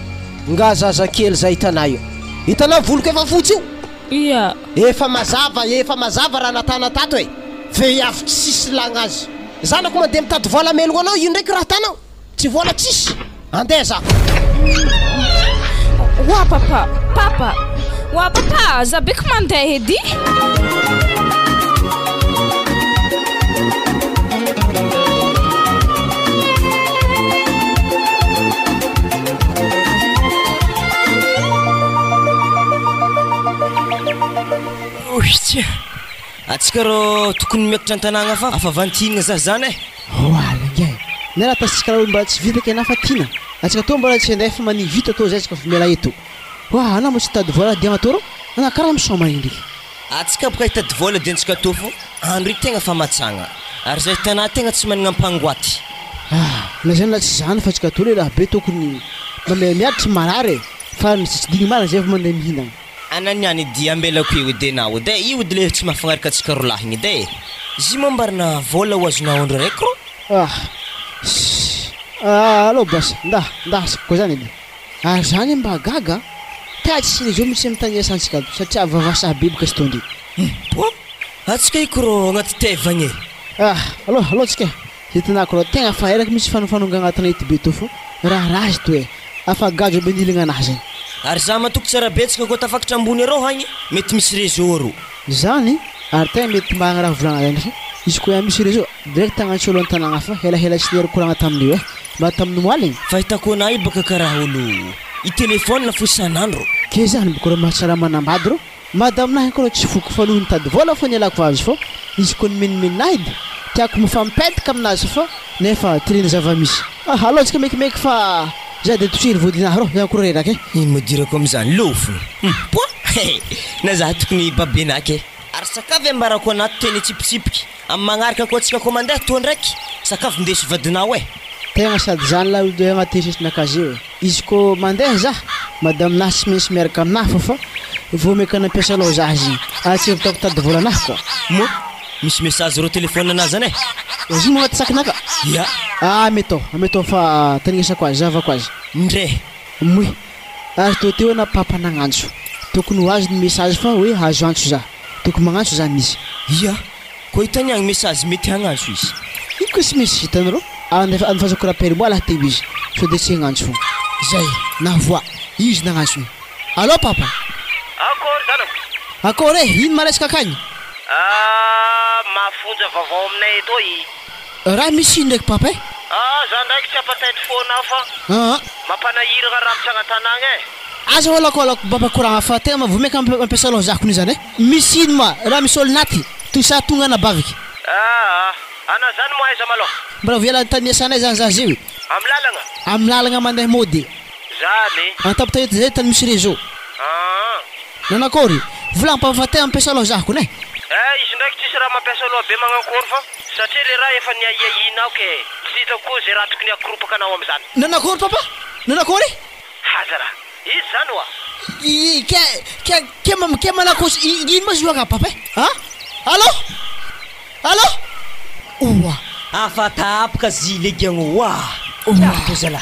Nga zazakely zay hitanao io. Hitanao voloko efa fotsy io? Ia. Efa mazava raha natana tato e. Vehivavy tsisy lagna azy. Zanako mandeha mitady vola melogno anao io ndraiky raha tanao. Tsy vola tsisy. Andeha za. Wa papa. Wa papa, za beky mandeha edy. Atsika rô tokony miakatra an-tanàgna fa afa vantigna za zany e. Alangay. Nera tasika raha mbola tsy vita ke na fa tina. Atsika to mbola tsy andeha fa mani vita to zay atsika fa mela eto. Ana mo tsy tady vola dia matoro. Ana karaha misoma indry. Atsika boka hitady vola dia antsika to fo. Andro tegna fa matsagna. Ary zay tanà tegna tsy managna ampangoaty. Na zany la tsy zany fa atsika to le raha be tokony miadry marary fa tsy digny marina zay fa mandeha mihinagna. Ananiany dia ambelako io edy anao edy io edy le tsy mahafagnaraka atsika rolahigny edy izy mambarina vola ho azonao andro raiky ro. Alô basa nda ko zany edy. Zany mba gaga ta tsy le zo mitsy mitagny santsika satria vavasa biby sy tondry. Po atsika iko ro agnaty tevagny e. Alô tsika hitanako ro tegna fa eraka misy fanofanonga agnatina ety be to fo raha izy to e afa gajo be nilagna anazy. Ary za matoko tsara betsaka koa tafakatra ambony arô hagny mety misy réseau arô. Zany ary tegna mety magna raha volagna zany fa izy koa misy réseau direct agnaty olo an-tanàgna fa helahela tsy nera koragna tamin'io mba tamin'ny moaligny. Fa hitako anay baka karaha olo i téléphone fo isan'andro. Ke zany boko ro mahatsara manambady ro madame ko tsy foko fa lohany tady vola fo nialako azy fo izy koa menimeninay edy tiako mifampetaka aminazy fa nefa tirena zava-misy. Alô tsika mekimeky fa za de toucher vodina ro ya kurerake ino modirako amizany lofo po na za tokony babenake ary sakavy ambarako anaty teny tsipitsipiky amin'ny magnaraka koa tsika koa mandeha to ndraiky sakavy ndesy vadinao e tegna sady zany la agnaty sisiny akazy io izy ko mandeha za madame nahy tsy maintsy miaraka aminahy fa vao meka nampiasa alôha zah izy tsy vitako tady vola anahy koa mo misy message ro téléphone anazy zany izy magnaty sakinaka ya mety fa tanisako azy zavako azy ndre moy ary tô teo na papa nagnantso tokony ho azy ny message fa hoe azo antso zah tokony magnantso zany izy ya ko hitany agny message mety hagnantso izy iko sy misy hitanareo anfazako rappel moi lah teo izy so de tsy hagnantso fo zay na voix izy nagnantso allo papa akory zanako akory ino maresaka akagny mafonja vavao aminay eto raha misy ino ndraiky papa za ndraiky tsy apataitry fona fa mampanahiragna rafitra agnatanagna aza olakolako baba koragna fa tegna mavomeka ampiasa aloha zako ni zany misy ino ma raha misy olo naty tosa tonga anabaviky ana zany mo aiza maloha mbola viala taniasanay zany za zio amin'ny lalagna mandeha mody zany antapitahety zay tany misy réseau nanakory volagna papa fa tegna ampiasa aloha zako ne izy ndraiky tsisy raha mampiasa aloha be magnakory fa satria le raha efa niaiainao ke tsy hitako koa zay raha tokony akoropaky anao am'izany nanakory papa nanakory hazara izy zany oa ke manakosy ino ma zoaka papa allo oa afatapaka zilegagno wa to zala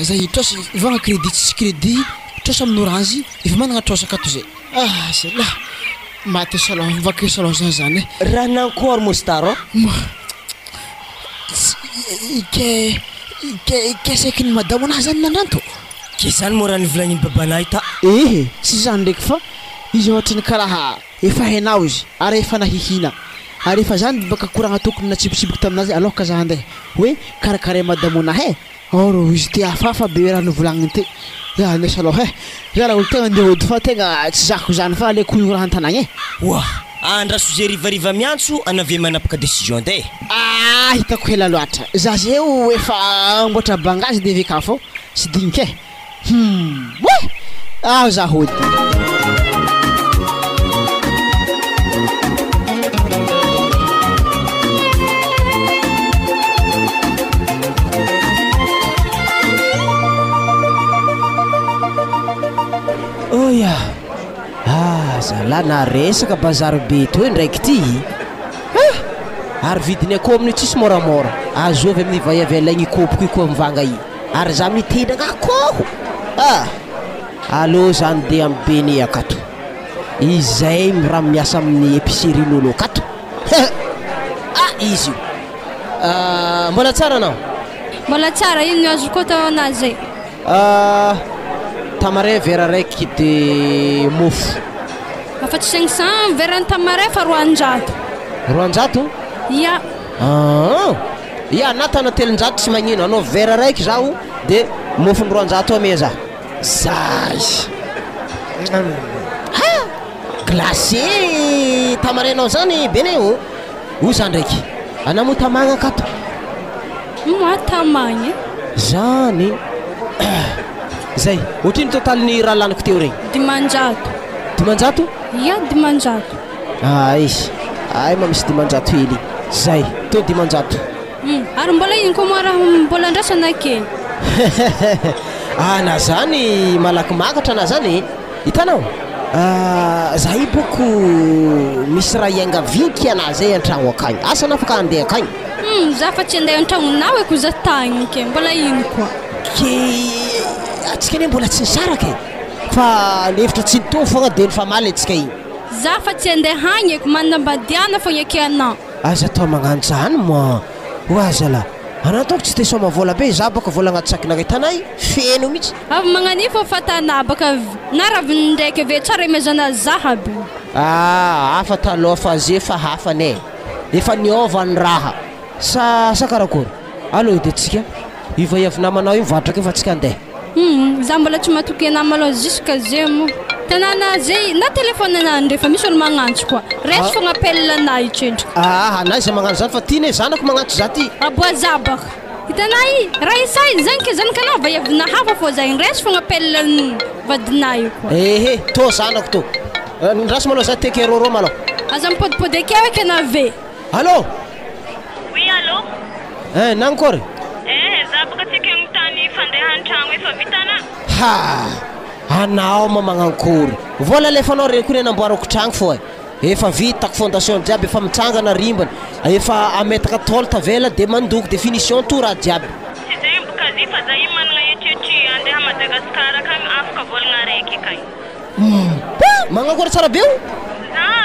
zay trosy ivagna crédit tsy crédit trosy amin'ny orange efa managna trosaka to zay zala maty salon vaky salon zany raha nankory mostaro ke sekiny madamo anahy zany nananto ke zany mo raha nivolagniny babanay ta sy zany ndraiky fa izy ohatra ny karaha efa hainao izy ary efa nahihina ary efa zany baka koragna tokony natsipitsipiky taminazy alors ka zah andeha hoe karakara madamo anahy oro izy te afafa be raha nivolagniny te nesa aloha za raha olo tegna andeha hody fa tegna tsy zako zany fa aleko io raha antanagny wa andra soze rivariva miantso anave manapaka décision de hitako hela loatra za zeo efa amboatra bangazy de veka fô sy dinike za hody oya zala na resaka bazary be to ndraiky ty ary vidiny akô amin'ny tsisy moramora azovy amin'ny vaiavy alaigny kopoko io koa mivanga i ary za mitedagna akôho allo zany de amin'ny bene akato izay raha miasa amin'ny épicerie-n'olo akato izy io mbola tsara anao mbola tsara ino no azo koa tao anazy tamarin vera raiky de mofo afa-tsy 500 verany tamarin fa 400 ia natana 300 tsy magnino anao vera raiky zaho de mofony 400 ame za zay glacé tamarinao zany bene o zany ndraiky ana mo tamagna akato tamagny zany zay ohatriny total ny raha laniko teo regny 500 ia 500 izy ma misy 500 hely zay to 500 ary mbola ino koa moa raha mbola andrasana kely na zany malaky makatra na zany hitanao za i boko misy raha iangavinky ana zay antragno akagny asa nafaka andeha akagny za fa tsy andeha antragnonao eko za tagny ke mbola ino koa ke atsika ne mbola tsy nisaraka fa levitra tsy nitô fogna de fa maly atsika igny za fa tsy andeha hagny eko manambadiana fogna eky anao aza atao magnano zany mo oazala ana ataoko tsy te soma vola be za baka vola agnaty sakinaka hitanay feno mihitsy avy magnani fa fatana baka na raviny ndraiky ave tsara imezana zahaby afa taloha fa ze fa hafane efa niova ny raha sa karakory allo edy atsika ivaiavy namanao io mivatraka efa atsika andeha za mbola tsy matoky anao maloha jusque ze mo tanana zay na téléphone ana ndrefa misy olo magnantso koa resy fogna appel ana itsendrika anay za magnano zany fa tiane zanako magnantso za ty aboazabaka hitanay raha isay zany ke zany kana vaiavina hafa fô zay resy fogna appel vadinay koa to zanako to ndrasy maloha za teky roro maloha aza mipodipody akeo eky anave oui allo nankory za baka tsika agnontany fandeha an-tragno efa vitana. Anao mamanankory vola alefanao reny koa namboarako tragno fo efa vitako fondation jiaby efa mitsangana rimbana efa ametaka tôle tavela de mandoko de finition tout raha jiaby tsy zay bokazy fa zahay manana etretry andeha Madagasikara akagny afaka volagna raiky kay. Magnankory tsara be o?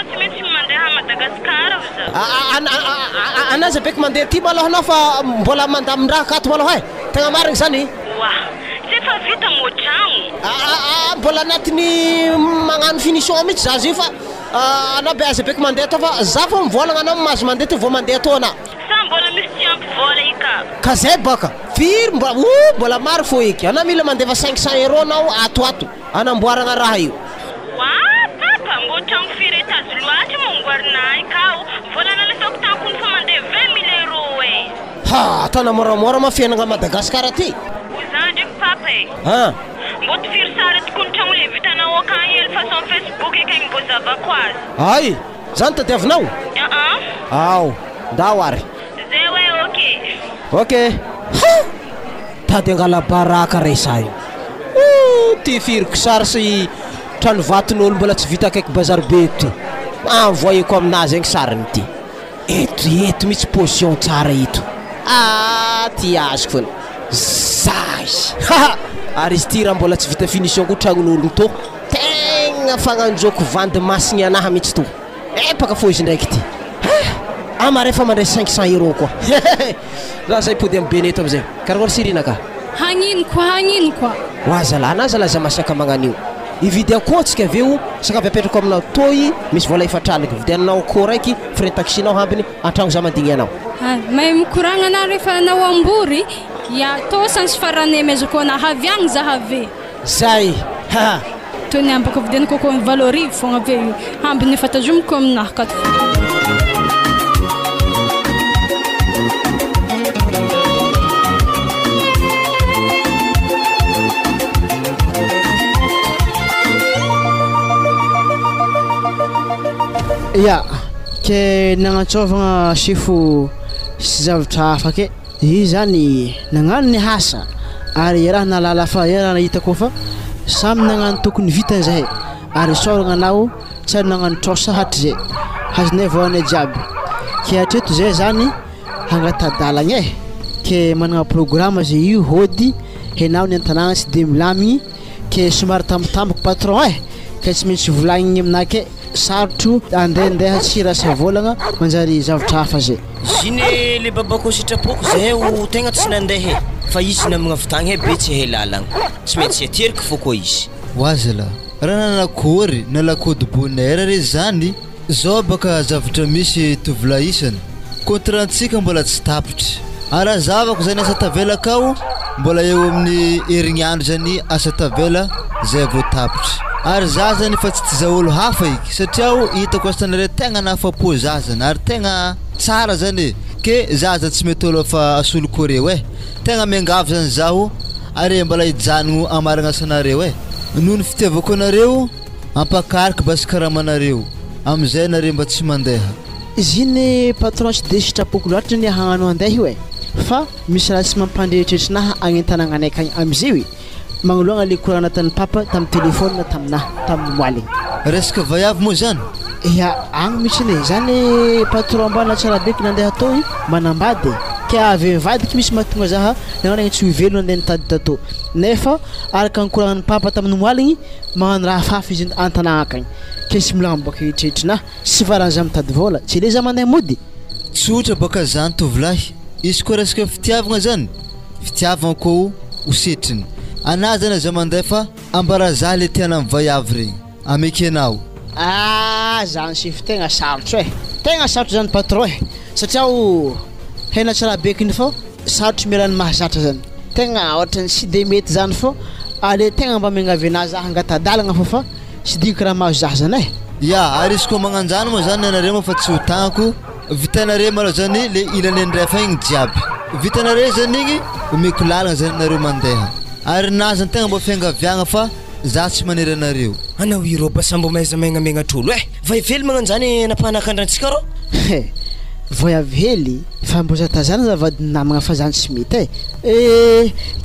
Tsy maintsy mandeha Madagasikara za. Anazy beky mandeha ty malôha anao fa mbola mandamin-draha akato malôha tegna marigny zany. Tsy efa vita mo tragno. Mbola anatiny magnano finition mihitsy za zio fa anao be aza beky mandeha to fa za fa mivolagna anao mahazo mandeha ty vao mandeha to anao. Sa mbola misy tiampy vola ika. Ka zay baka firy mbola maro fo eky anao mila mandefa 500 € anao atoato anamboaragna raha io. Papa mbo tragno firy étage loatra mamboarinay kao volana lesoko tampony fa mandeha 20 000 €. Tana moramora ma fiainagna Madagasikara ty. Za ndraiky papa mbo tifiry sara tokony tragno le vitanao akagny ely façon Facebook ekagny mbo zavako azy. Ay zany tadiavinao? Ao ndao ary. Zay hoe ok. Tady angala baraka resa io. Ty firiko sary sy trano vaton'olo mbola tsy vita akaiky bazary be ty. Envoyeko aminazy agny sariny ty. Eto misy position tsara ito. Ty azoko foana. Zay. Ary izy ty raha mbola tsy vita finition ko tragnon'olo to. Tegna fagnanjoko vandy masigny anaha mihitsy to. Epaka fo izy ndraiky ty. Mare fa mandray 500 € koa. Raha zay pody amin'ny Beneto amizay. Karakory sirina ka? Hagnino koa. Zala za masaka magnanio. Ividy akoho tsika aveo, sakafo apetrako aminao toy, misy vola efatralaka. Vidianao akoho raiky, frais taxinao hambiny, antragno za mandigny anao. May mikoragna anao rehefa anao ambory, to sans farane mezoko ana haviagny za have. Zay. Tony ambako vidianako ko valorive fogna ave hambiny efa tazomiko aminahy kato. Ke nagnantsovagna sifo sy zavatra hafa ke io zany nagnano ny hasa ary raha nalala fa raha nahitako fa samy nagnano tokony vitany zahay ary soragna anao tsy nagnano trosa hatry zay hazonay voanay jiaby ke hatreto zay zany hangatadalagna ke managna programme zay io hody henao ny antanagna tsy de milamigny ke somary tambotamboko patron ke tsy maintsy volagniny aminake sarotro andeha tsy rasa volagna manjary zavatra hafa zay. Zine le babako sitrapoko zay o tegna tsy nandeha fa izy namagna vitagny be tsy helalagna tsy maintsy aterika fo koa izy. Wazala raha nanakory nalakody bonheur re zany zao baka zavatra misy tovolaisana contrantsika mbola tsy tapitra ara zavako zany asa tavela kao mbola eo amin'ny herignandro zany asa tavela zay vao tapitra ary za zany fa tsy za olo hafa iky satria hitako astanare tegna nafapo za zany ary tegna tsara zany ke za tsy mety olo fa asolo koreo tegna miangavy zany zaho ary mbola hijanogno amaragna sanareo noho ny fitiavako anareo ampakarika basi karamanareo amizay nareo mba tsy mandeha iziny patron tsy de sitrapoko loatra ny hagnano andeha io fa misy raha tsy mampandrehetretrinaha agny an-tanagna anay akagny amizay magnoloagna le courant anatin'ny papa tamin'ny téléphone na taminahy tamin'ny moaligny resaka vaiavy moa zany agny mihitsy ne zany patron mbana tsara beky nandeha atao manambady ke avy mivadiky misy mahatonga zaha nagnano tsy ivelo nandeha nitady tato nefa araka ny courant-n'ny papa tamin'ny moaligny magnano raha hafahafa izy an-tanagna akagny ke sy milagna baka hitretrinahy sy varanza mitady vola tsy le za mandeha mody tsotra baka zany tovolahy izy koa resaka fitiavagna zany fitiavagna koa hosetriny ana zany za mandeha fa ambara za le tiana mivaiavy regny ameky anao zany sify tegna sarotro tegna sarotro zany patron satria hena tsara bekiny fa sarotro mialany mahazatra zany tegna ohatrany sy de mety zany fô ale tegna mba miangavy anazy za hangatadalagna fô fa sy diko raha mahazo za zany ary izy koa magnanjany moa zany anareo moa fa tsy ho tagnako vitanare maloha zany le ilany andrefa igny jiaby vitanare zany igny omeko lalagna zany nareo mandeha ary na zany tegna mba fiangaviagna fa za tsy manery anareo anao irô basa mbo maizamaignamegnatr'olo vaively magnano zany napahanakandrantsika rô voyavy hely fa mboza tazana zavady namagna fa zany tsy mety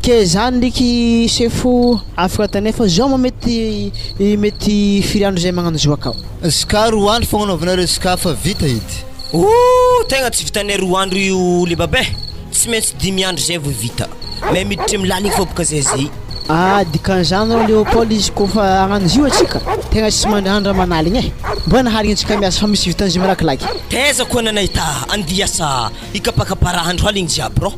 ke zany ndraiky sefo afaka tanefa zao mety firy andro zay magnano zo akao ska 2 andro fagnanaovanareo ska fa vita edy tegna tsy vitanay 2 andro io le babe tsy maintsy 10 andro zay vao vita mais miditra milaligny fa boka zay zay dikan'izany rô Léopold izy kofa agnano zio atsika tegna tsy mandrandra manaligny mbona haligny antsika miasa fa misy vitan'izy malakilaky teza koa nanahita andiasa ikapakaparahandro haligny jiaby rô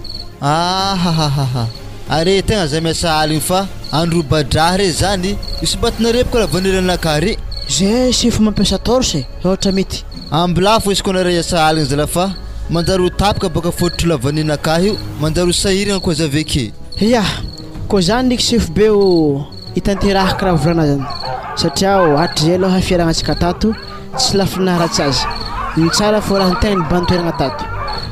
are tegna zay miasa aligny fa andro badraha re zany isombatinareo boka lavanirana-kary zay sefo mampiasa torche ohatra mety ambilafo izy koa nare iasa aligny zala fa manjaro tapaka boka fototro lavanina-ka io manjaro sahiragna koa zaveke ya ko zany ndraiky sefo be hitanterahaka karaha volana zany satria hatry zay aloha fiaragnantsika tato tsy lafinaharatsy azy ny tsara fô raha ntegna bantoeragna tato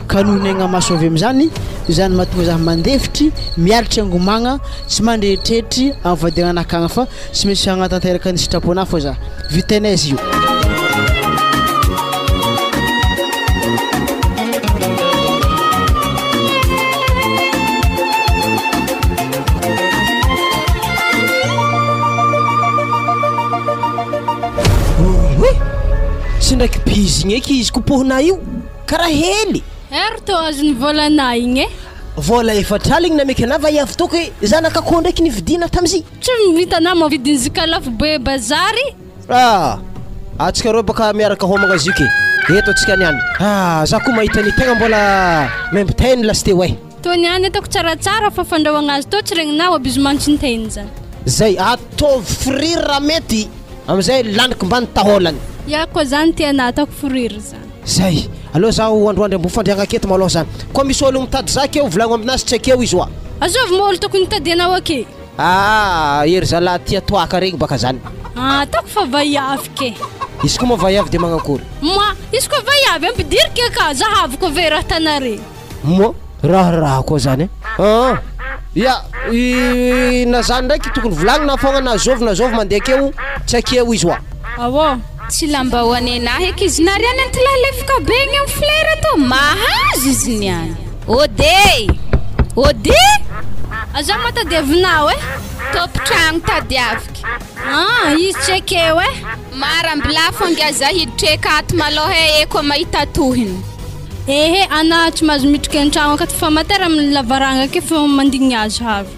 ka noho negna maso avy am'zany zany mahatonga zaho mandefitry miaritry angomagna tsy mandrehitrehetry amin'ny vadiagna-nakagna fa tsy maintsy hagnatanteraka ny sitraponà fô za vitanay izy io sy ndraiky pizigny eky izy kopohina io karaha hely to azony volana igny vola efatraligny nameka anava iavy toko zanakakô ndraiky nividina tam'izy tsy mivitanao mavidiny zika lafo be bazary atsika rô baka miaraka homagna zio ke eto atsika niany za koa mahitany tegna mbola membitainy lasite way to niany atako tsaratsara fa fandrahoagna azy to tsy regninao aby izy mantsy nitainy zany zay ataovy friry raha mety am'izay laniko mbany tahôlany ya koa zany tiana atako friry zany zay aloha zaho androandro mbo fandriagna aketo maloha zany koa misy olo mitady zaka eo volagno aminazy tsy akeo izy oa azovy ma olo tokony mitadianao ake ery zalahy tia toaka regny baka zany atako fa vaiavy ke izy koa ma vaiavy de magnakory ma izy koa vaiavy ampidirika ka zahaviko ave raha tanare mo raha koa zany ya na zany ndraiky tokony volagnina fogna na zovy mandeha akeo tsy akeo izy oa tsy lamba hoany anahy eky izy nariany antilalefika be igny amin'ny flera to mahazo izy niany ode aza matadiavinao tompotragno tadiaviky izy tsy akeo marambilafo angaza hiditra akato maloha eko mahita tohiny ana tsy mahazo mitrika an-tragno akato fa matera amin'ny lavaranga ake fa mandigny azy havy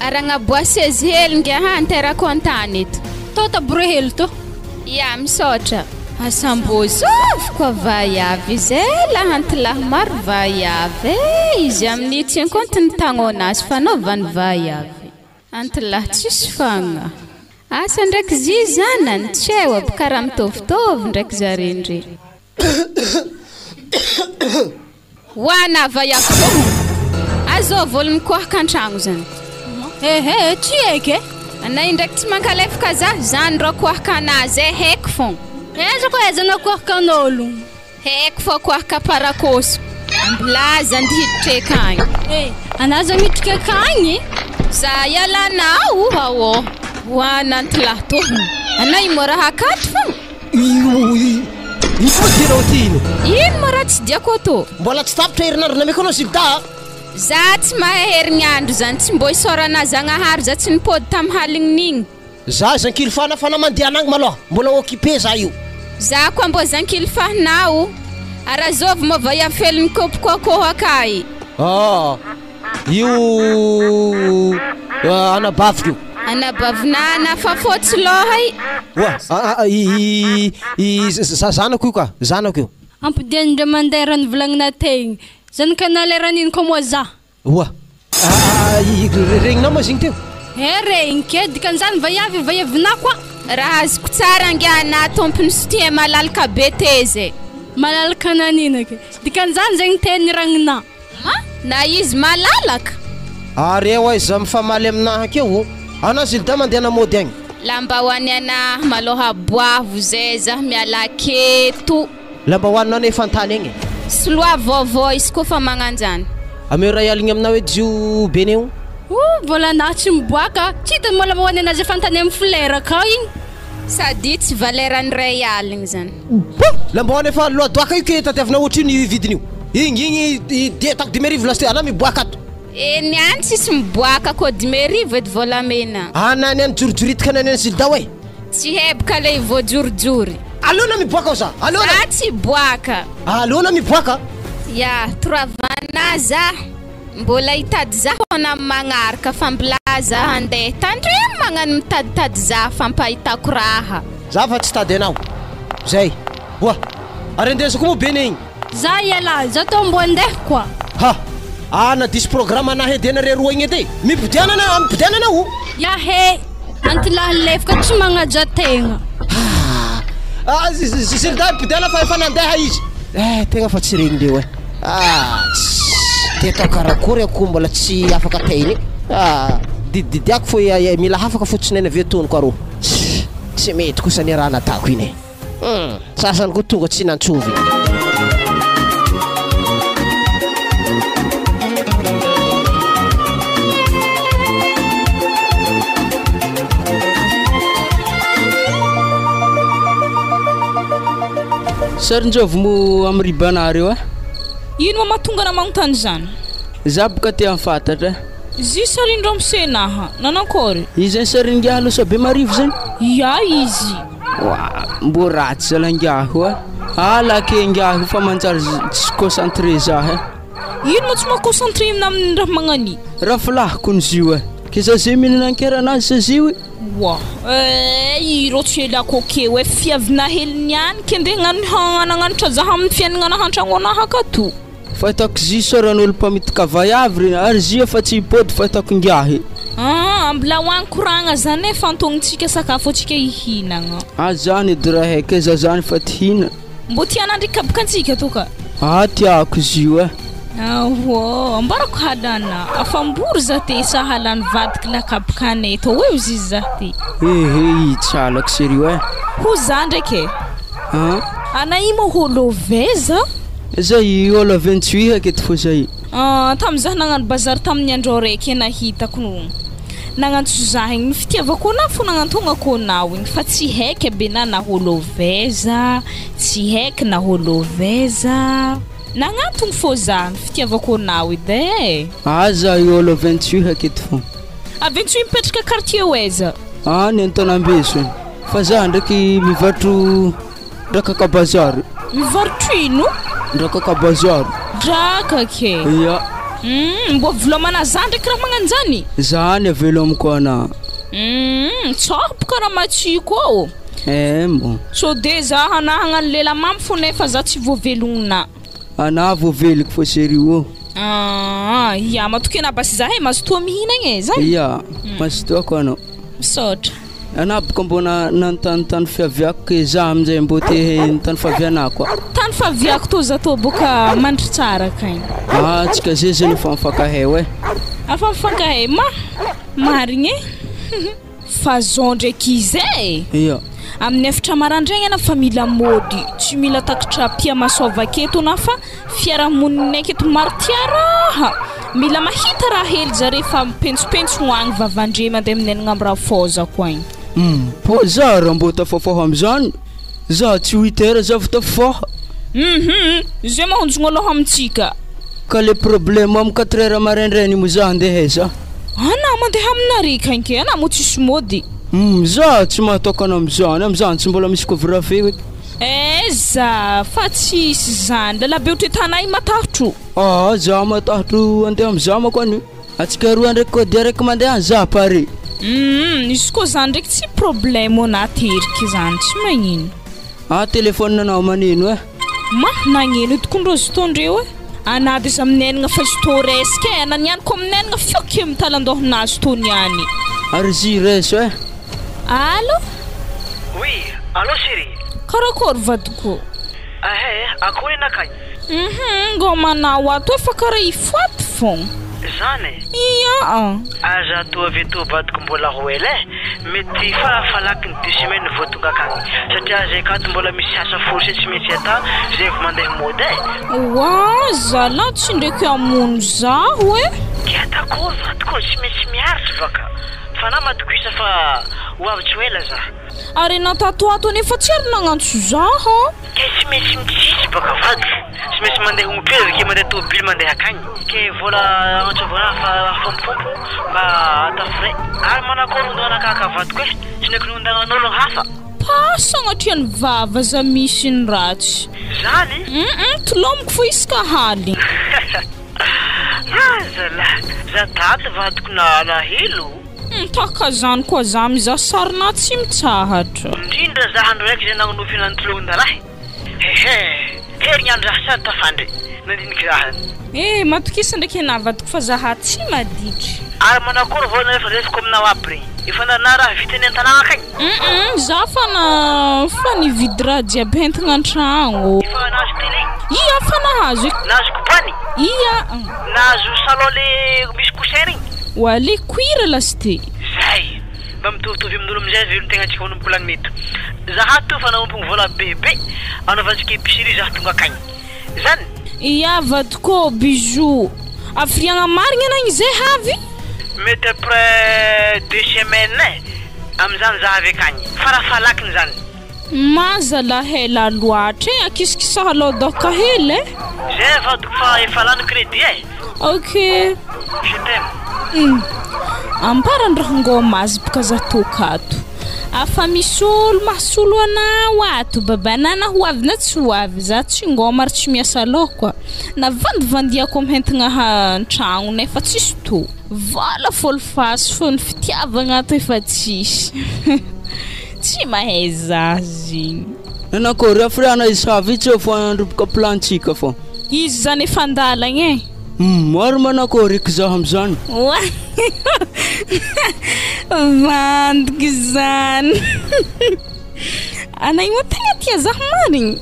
aragna boisezy hely ngia anterako antany eto to tabore hely to ya misotra asambozovy koa vaiavy zay lahantilahy maro vaiavy izy amin'ny tsy ankonty ny tagnona azy fanaovany vaiavy antilahy tsisy fagna asa ndraiky zy zanany tsy eo aby karaha mitovitovy ndraiky zarendre hoana vaiavy tohony azovy olo mikoahaka an-tragno zany tsy eke anay ndraiky tsy mankalefaka zany rô koahaka anazy haiko fôgna eza koa ezana koahaka an'olo haiko fô koahaka parakoso ambilaza andihiditra akagny anaza miditra akagny za ialanao hoana antilahy tohony anay moraha akato fôgna ifodirao tino ino ma raha tsy diako to mbola tsy tapitra herinandro nameko anao silda za tsy mahaherigny andro zany tsy mbo isorana zagnahary za tsy nipody tamy halignin'igny za zankily fanafana mandeha anagny maloha mbola occupé za io za koa mbo zankily fahinao arazovy ma vaiafeliny kopokôkôho akay io anabaviko io anabavinana fa fotsy lohay zanako io ka zanako io ampidianindre mandeha raha nivolagnina tegny zany ka naleran'ino koa moa za regninao ma zigny teo regny ke dikan'izany vaiavina koa raha azoko tsara angiana tompony soutien malalaka be tezy malalaka naninake dikan'izany zegny teny ragnina na izy malalaka are oa izy mifamaly aminahy akeo ana zilda mandeha namody agny lamba hoany anahy maloha boavo zay zah miala keto lamba hoaninao ne fantany agny soloa vaovao izy koa fa magnanjany ameo raha ialigny aminao edy zio beny io volanahy tsy miboaka tsy hitany moa lamba hoany anazy fantany amin'ny flera kao igny Sady tsy valeran'ny ray aligny zany. Lambahoany efa loha doaka io ke tadiavina ohatry ny vidiny io. Igny dietako 2000 lasty ana miboaka ato. Niany tsisy miboaka ko 2000 edy volamena. Anany any jorojoritika nany silda hoe. Tsy hebaka le voajorijory. Alona miboaka osa. Alona. Tsy boaka. Alona miboaka. Ya, trovanaza. Mbola hitady zaho na magnaraka fampilaza handeha tandremo magnano mitaditady za fampahitako raha. Za fa tsy tady anao. Zay. Boa. Arendesako mo bene igny. Za yala, za tô mbo andeha koa. Ha. Ana dis programme na hedena re roa igny edy. Mipidiana o. Ya he. Antila lefaka tsy magnaja tegna. Silda pidiana fa efa nandeha izy. Tegna fa tsy regny leo Teto karakory ako mbola tsy afaka tainy. Didiako fo mila hafaka fotsiny ena vetony koa ro. Tsy mety kosa ny raha natako iny. Sasany koa tonga tsy nantsovy. Sarinjovy mo amin'ny ribana reo Ino mahatonga na magnontany zany? Za boka te amfantatra. Zy sarindro amsenaha, nanankory? Izy saringiaha losa be marivo zany? Ya izy. Mbo ratsy zalangiaho lake ngiaho fa manjary tsy concentré zaho Ino mo tsy makoncentré amin'ny raha magnani? Raha filahiko ny zio ke za zay minanankera anazy sa zio iro tsy elako ke hoe fiavina heliny any ke ndeha gnanagnanatra zaho amin'ny fiainana hantragno anahaka to. Fahitako zy soran'olo mpamitika vayavy ary zy fa tsy hipody fahitako ngiahy. Mbola hoany koragna zany efa antonitsika sakafo atsika hihinagna. Zany edy raha haika za zany fa tihina. Mbo tianandry kabokantsika to ka? Tiako zio ambarako halana afambory za te sahalany vadika lakabokane to hoe izy za te. Tsalako sérieux Ho za ndraiky ana imo holoveza? Zay olo 28 aketo fo zay. Tamizah nagnano bazary tamin'ny andro raiky nahitako no. Nagnantso za igny fitiavako ana fo nagnantongako anao igny fa tsy haiko be na holoveza, tsy haiko na holoveza. Nagnantogno fo za fitiavako anao edy za olo 28 aketo fo. 28 mipetraka quartier oeza? Ny Antanambeso. Fa za ndraiky mivarotro drakaka bazary. Mivarotro ino? Drakaka bazary. Draka ke? Ya. Mbo vilomana za ndraiky raha magnanjany? Zany avelomako ana. Tsapo karaha matsiko mbo. So de za hanahagna ny lela mamy fo nefa za tsy voavelogna. Ana voaveliko fo sérieux. Ya matokena basy za mazotoa mihinagna zany? Ya, mazotoako anao. Misaotra. Ana boka mbona nantany fiaviako ke za amin'izay mbo te nitany favianako. Tany faviako to za to boka mandry tsara kainy. Tsika zay efa mifakahay Afa mifakahay marigny fazon ndraiky izy Ya. Amin'ny efatra marandraigny ana fa mila mody, tsy mila takatra pia masova keto na fa fiarahamonina aketo maro tia raha. Mila mahita raha hely zare fa mipentsopenso hoagny vavandre mandeha minenagna amin'ny raha foza koa igny. Po za raha mbo tafafaha am'izany za tsy 8 heures za tafafaha. Zay mahonjogna aloha amintsika. Ka le problème amin'ny 4 heures maraindrainy mo za andeha za. Ana mandeha aminarika inke ana mo tsisy mody. Za tsy mahatokana am'izany tsy mbola misy couvre-feu. Za fa tsisy zany lalabe ohatry tanay matahotro. Za matahotro andeha am'za mako any. Atsika roa ndraiky koa dia raiky mandeha za pare. Izy koa zany ndraiky tsy problème nateriky zany tsy magnino. Telefôny nanao maneno nagneno tokondrozy tondreo anady izy aminenagna fa izy to resika ana niany ko aminenagna fioky mitalandohanazy to niany. Ary zy reso Allô? Oui, allô chérie. Karakory vadiko? Akory nakay? Ngomanao ato efa karaha ifaty fogna. Zany? Ia. Aza to avy to vadiko mbola roel mety falaky ny 2 semaines vao tonga akagny satria zay kato mbola misy asa forcé tsy maintsy ata zay vao mandeha mody zala tsy ndraiky amono zaho ke atakory vadiko tsy maintsy miaritry baka fanahy matokoisa fa hoavy ela za ary natatoato nefa tsy ary nagnantso zaho ke tsy maintsy mitsisy baka vady tsy maintsy mandeha homopera ke mandeha tôbily mandeha akagny ke vola agnatsoavana fampompo mba atao frais ary manakôry ondoanakaka vady koe tsy naiko nondagnan'olo hafa pasagnatria ny vava za misy ny ratsy zany tolomiko fo isaka haly zalahy za taty vadiko nahelo takazany koa za mizaha sarina tsy mitsahatra indrindra za andro raiky zay nagnonofy nantilondalahy herignandro za sady tafandry nandiniky zahany matokisa ndraiky anavadiko fa zaha tsy maditry ary manakôry voana refa resiko aminao aby regny efa na raha vitany an-tanàgna akagny za fa nividy raha jiaby hentigna an-tragno efa nahazo télé ia fa nahazo nahazo kopany ia nahazo salon le misy coussin regny wale cuir lasty zay mba mitovitovy amin'olo amizay velony tegna antsika onompo lany mety zaha to fa naompogny vola bebe anaovantsika épicerie zaha tonga akagny zany ia vadiko bijou afriagna marigna nagny zay havy mety après 2 semaines amizany zaha avy akagny farafalakiny zany mazala hela loatra akisikisa lodoka hele zay vadiko fa efa lano crédit ok je t'aime amparandraha ngô mazibaka za tokato afa misy olo mahasolo anao ato babanana hoavy na tsy hoavy za tsy ngô mary tsy miasa loha koa na vandivandiako mihentigna an-tragno nefa tsisy to vala folofasy fô ny fitiavagna ato efa tsisy tsy mahay zazy nanakôry afriana isavy tsy fo androboka plantsika fô izy zany efa andalagna maro manakôry eky zaho am'zany vandiky zany anay mo tegna tia zaho marigny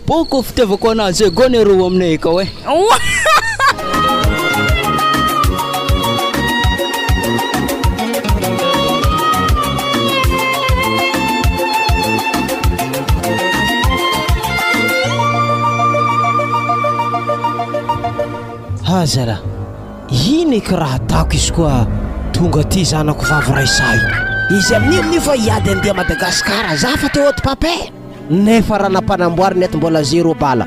poko fitiavako anazy e gony ro aminay ka hoe zala ino eky raha atako izy koa tonga ty zanako vavy raisay izy amin'io fa iady andeha Madagasikara za fa te haute papay nefa raha nampanamboary nety mbola 0 bala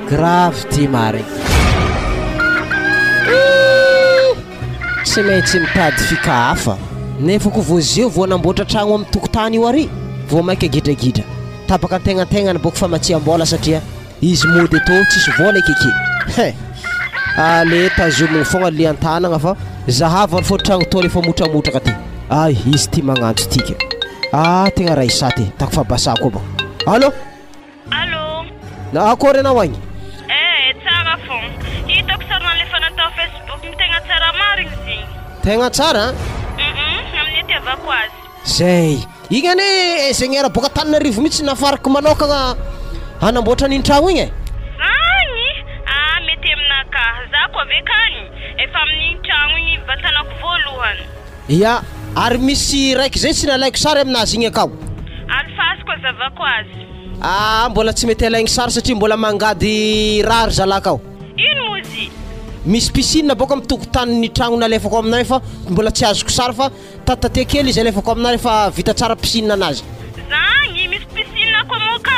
grave ty mare tsy maintsy mitady fika hafa nefa ko voazeo vo namboatra tragno amin'ny tokotany io ary vo maika gidragidra tapaka antegnategnany boko fa matsiam-bola satria izy mody to tsisy vola ekeky ale tazomigny fogna lian-tanagna fa zahavany fô tragno to lefa motramotraka ty ay izy ty magnantso tika tegna raisa ty tako fa basako ba allo na akory anao agny tsara fô hitako sarina lefa natao Facebook tegna tsara marigny zigny tegna tsara amin'ny tiavako azy zay igny ane ingénieur boka Tananarivo mihitsy nafaraka manokagna hanamboatra n'iny tragno igny mety aminaka za koa avekany efa amin'ny tragno igny vatanako voalohany ia ary misy raiky zay tsy nalaiko sary aminazy igny akao alifasy koa zavako azy mbola tsy mety alaigny sary satria mbola mangady rary zalakao ino mozy misy piscine boka mitokotany tragno nalefako aminay fa mbola tsy azoko sary fa tataty kely izy alefako aminay fa vita tsara piscine anazy zagny misy piscine koa moka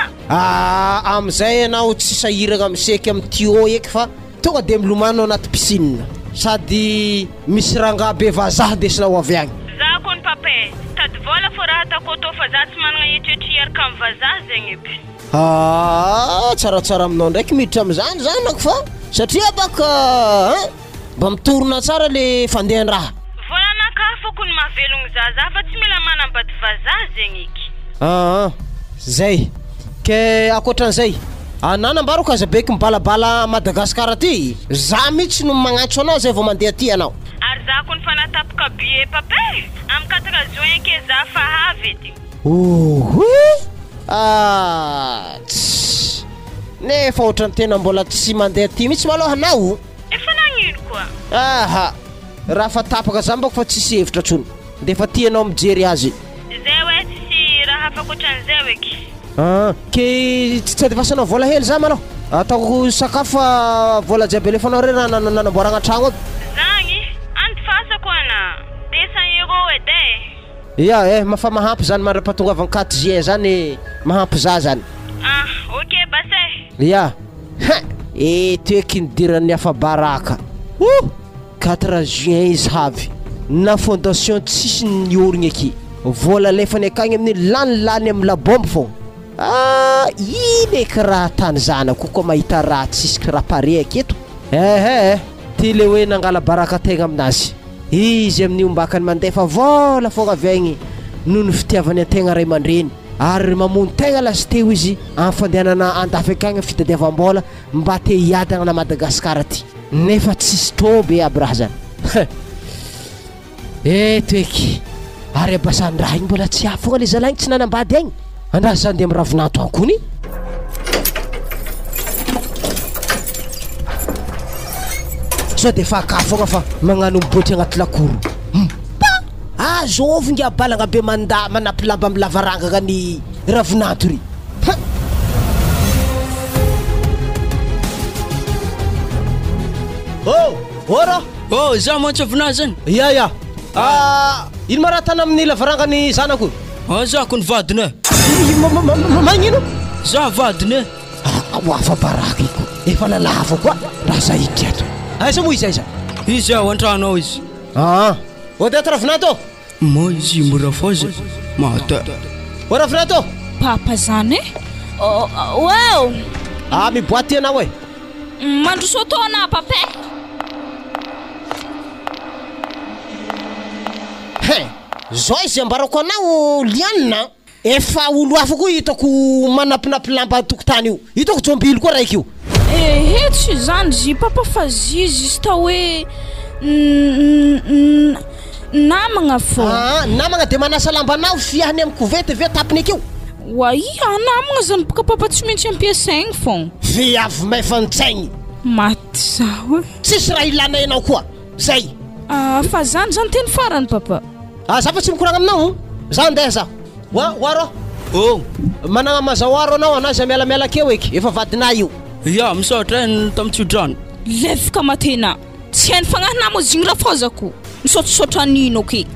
amizay anao tsy sahiragna miseky amin'ny tuyau eky fa tonga de milomano anaty piscine sady misy ranga be vazaha desinao avy agny za koa ny papay tady vola fô raha atako tô fa za tsy managna etretry araka amin'ny vazaha zegny eby tsaratsara aminao ndraiky miditra am'zany zanako fa satria baka mba mitorona tsara le fandehan-raha volanaka fôko ny mahavelogny za fa tsy mila manambady vazaha zegny eky zay ke akoatran'izay ananambaroko aza beky mibalabala Madagasikara ty za mihitsy no magnantso anao zay vao mandeha ty anao ary za koa ny fanatapaka billet papay amin'ny 4 juin ke za fa havy edy nefa ohatrany tena mbola tsy mandeha ty mihitsy maloha anao efa nagnino koa raha fa tapaka za mbako fa tsisy hevitra tsony defa ty anao mijery azy zay hoe tsisy raha hafa koatran'izay eky ke tsy adevasanao vola hely za malao ataoko sakafo vola jiaby alefanao re raha nanamboaragna tragno aby zagny antifasako ana de Ya mafa mahampy zany marapatongavan 4 juin zany mahampy za zany. Ok base. Ya toeky nidiran'ny afa baraka 4 juin izy havy na fondation tsisy niorigny aky vola lefany akagny amin'ny lany amin'ny labombe fô ine karaha tany zanako koa mahita raha tsisy karaha pare aketo ty le hoe nangala baraka tegna aminazy izy amin'io mbakany mandefa vola fogna avy agny noho ny fitiavany an-tegna ray aman-dreny ary mamono tegna lasy teo izy amin'ny fandehanana andafy akagny fitadiavam-bola mba te hiadagna na Madagasikara ty nefa tsisy toby aby raha zany toeky ary abasany raha igny mbola tsy afo le zalaigny tsy nanambady agny andraha zany de amiravinanto ankony so de fa ka fogna fa magnano miboatry agnaty lakoro azovongy abalagna be manampy lamba amin'ny lavarangana ny ravinanto ry za mantsy avinazy zany ya ino maratana amin'ny lavarangany zanako zako ny vadiny magnino za vadiny afa baraka iko efa lalava koa raha za hidry ato aiza moa izy aiza izy ao an-trano ao izy odeto ravinanto mo izy morafozy mata ravinanto papa zany miboaty anao e mandroso tona papa zao izy ambarako anao lianina efa olo hafa koa hitako manampinampy lamba tokotany io hitako jombily koa raiky io tsy zany zy papa fa zizy ta hoe namagna fô namagna de manasa lamba anao fiahany amin'ny kovety ve tapiny akeo namagna zany boka papa tsy maintsy ampiasaigny fô viavy maifanitsaigny maty zaho tsisy raha ilana ianao koa zay fa zany teny farany papa za fa tsy mikoragna aminao za andeha za waro managna mazawaro anao anazy amialamiala keo eky efa vadinay io ya misaotra tamitsiodrano lefaka matena tsy hainy fagnahy mo zigny rafozako misaotrasaotra nino aky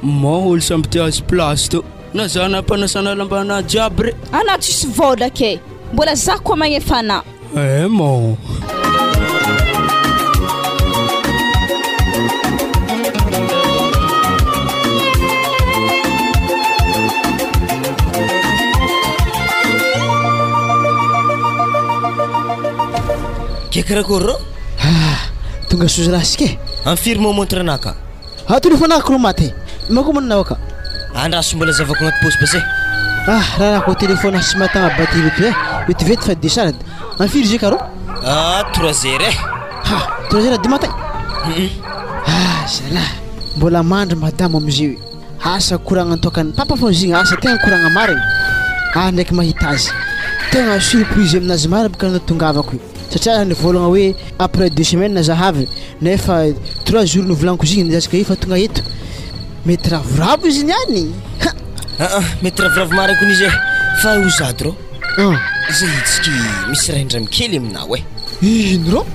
mo olo samby ty azy place to na za nampanasana lambana jiaby re ana tsisy vola ke mbola za koa magnefana mo kekarakory tonga sozy rasike amfiry montre anaka telefonako ro maty makomanao aka andraso mbola zavako agnaty posy basé raha nako telefone sy matagna batterie to vetivety fa décharge amfiry zay karo 3h 3h du matin zala mbola mandry madamo amizio asa koragna antokany papa fô zigny asa tegna koragna marigny ndraiky mahita azy tegna surprise aminazy marigny baka natongavako satria ny volagna hoe après 2 semaines zahavy nefa 3 jours novolaniko zigny nizasika efa tonga eto mety ravoravo izy niany mety ravoravo marigny koa nizy fa ozady ro zay hitsika misy raha indramy kely aminao ino ro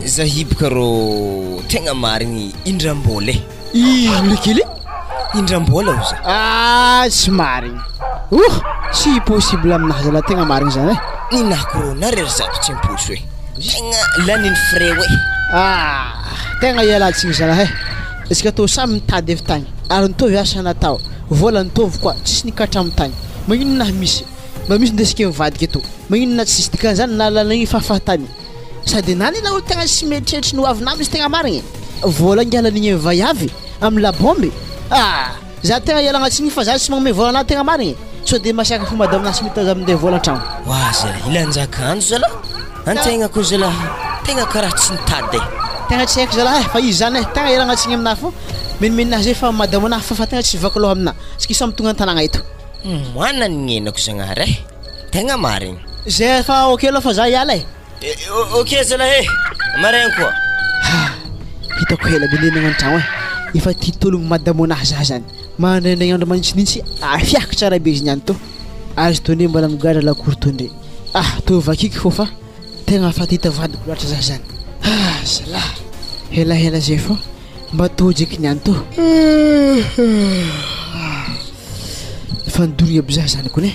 za hibaka ro tegna marigny indram-bola ino kely indram-bola oza tsy marigny tsy possible aminahy zala tegna marigny zany ninako ro narery zato tsy amposo tegna laniny frais tegna ialatsigny zala isika tô samy mitady evy tagny ary nitovy asa natao vola nitovy koa tsisy nikatra amin'ny tagny magnino nahy misy mba misy ndesika mivadika eto magnino na tsisy dikany zany nalalagny fahafahatany sady nany na olo tegna sy meritreritry no avinamy izy tegna marigny vola ngialanigny vaiavy amin'ny labombe za tegna ialagnatsiny fa za tsy magnome vola anahy tegna marigny so de masiaka fo madame nasy mitaza amin'de vola an-tragno zala ilanjakanjo zala antegna koa zala tegna karaha tsy nitady tegna tsy haiko zala fa izy zany tegna ialagnatsiny aminahy fo menimeninah zay fa madame anahy fa tegna tsy vakaloha aminahy sky samy tonga an-tanagna eto moana nienako zagnahary tegna marigny zay fa ok aloha fa za hiala ok zala marigny koa hitako hela be lenagna an-tragno efa titologno madame anahy za zany mandraindray andro manintsinintsy afiako tsara be izy niany to azy tondre mbola migadra lakory tondre to vakiky fô fa tegna afatita vadiko loatra za zany zala helahela zay fô mba tojeky niany to fandorigna aby zah zany kone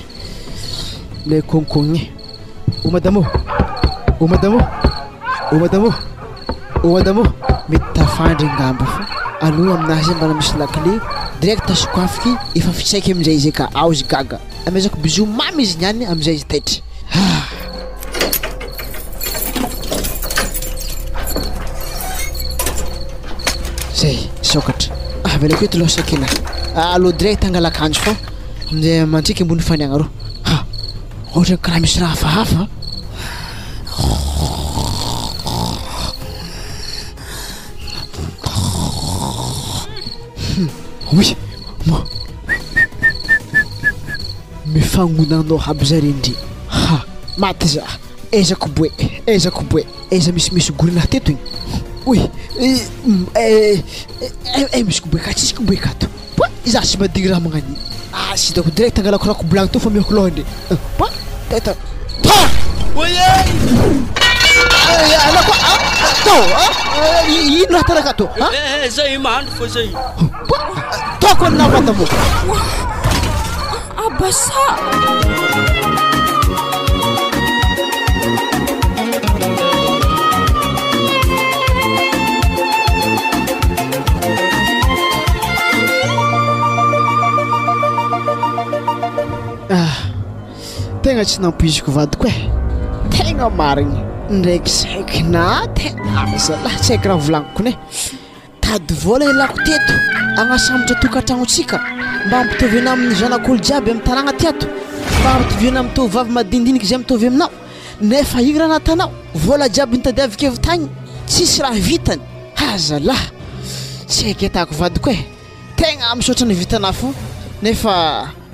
le konkogny o madame o madame o madame o madame mety tafandry ngamba fa aloha aminazy mbana misy lakle direct sokafiky efa fitsaiky amizay izy ka ao izy gaga amezako bisou mamy izy niany amizay izy taitry zay sokatra avela ko eto losakina aloha direct angalakanjo fa amizay mantriky ambony faniagna ro ohatra karaha misy raha hafahafa oui moi mifagnonanao aby zare ndry ha maty za ezako boe eza misy gorina teto igny oui misy koboe ka tsisy koboe kato po iza sy madigny raha magnani sy dako direct angalako rako blagny to fa miako loha ndry po teta oye alako to ino raha taraka to zay mandro fo zay toko amina vatamo abasa tegna tsy nampoiziko vadiko tegna marigny ndraiky saiky na tegna zalahy tsy haiko raha volagniko ne tady vola ilako teto agnasambotra tokantragnotsika mba ampitoviana amin'ny zanak'olo jiaby amin'ny tanàgna tiato mba ampitoviana amin'ny tovavy madinidiniky zay mitovy aminao nefa igny raha natanao vola jiaby nitadiavika avy tagny tsisy raha vitany zalahy tsy haiko atako vadiko tegna misaotra ny vitana fo nefa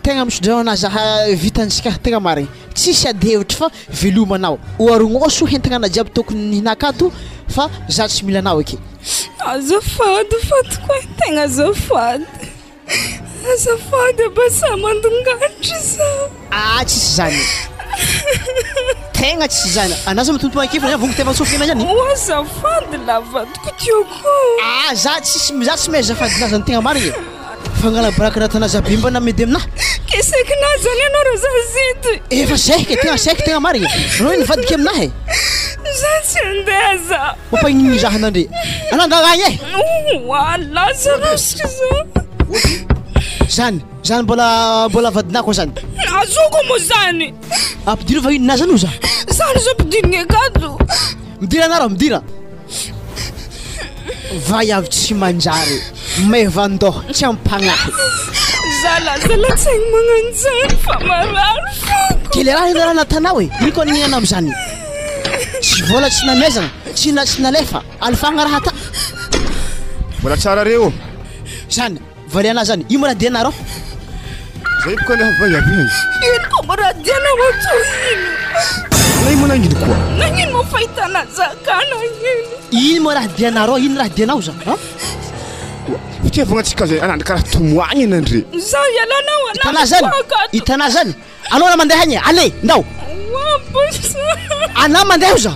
tegna misodraona zaha vitantsika tegna marigny tsisy ady hevitra fa velomanao oarognoso hentagna na jiaby tokony hinakato fa za tsy mila anao ake azafady fatiko tegna azafady abasa mandongatry za tsisy zany tegna tsisy zany anazy mitonto mankefana ya vongo teva sofina zany azafady lavadiko tioko za tsy mahay azafady nazany tegna marigny fangala baraka natanazy aby mbana medy amina kesaiky na zany anao raha za zity efa saiky tegna marigny ro iny vadika aminahy za tsy andeha za mampagniny zaha nandre anangagagny lazarosika zany mbola vadinako zany azoko mo zany ampidiro va ino na zany o za zany zo ampidirigny akato midira anareo midira vai avy tsy manjary mevandô tsy ampagnahy zalatsagny magnanjany fa marary foko kely raha natanao ino koa nignana am'zany tsy vola tsy namezana tsy nalefa alifagna raha ta mbola tsara reo zany valiana zany ino mo raha dianareo zay boko andeha vaiavy ino koa mo raha dianao ato ino nay mo nagnino koa nagnino mo fahitana zakana ino mo raha dianareo ino raha dianao za fitiavagna atsika zay anandry karaha tomoagny anandre za ialanao itana zany anao na mandeha agny ale ndao ana mandeha za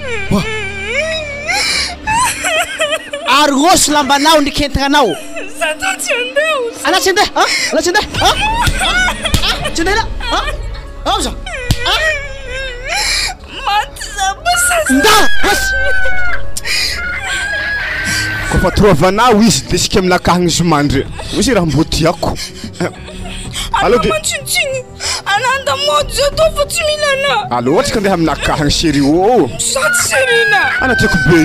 argosy lambanao ndriky entagnanao ana tsy andeha tsy andeha ao za nda kofa troavanao izy de sika aminakahagny izy mandry misy raha mbo tiako mantsintsigny ananda mody za to fa tsy milana alo ohatsika andeha aminakahagny serio za tsy serina ana tiako be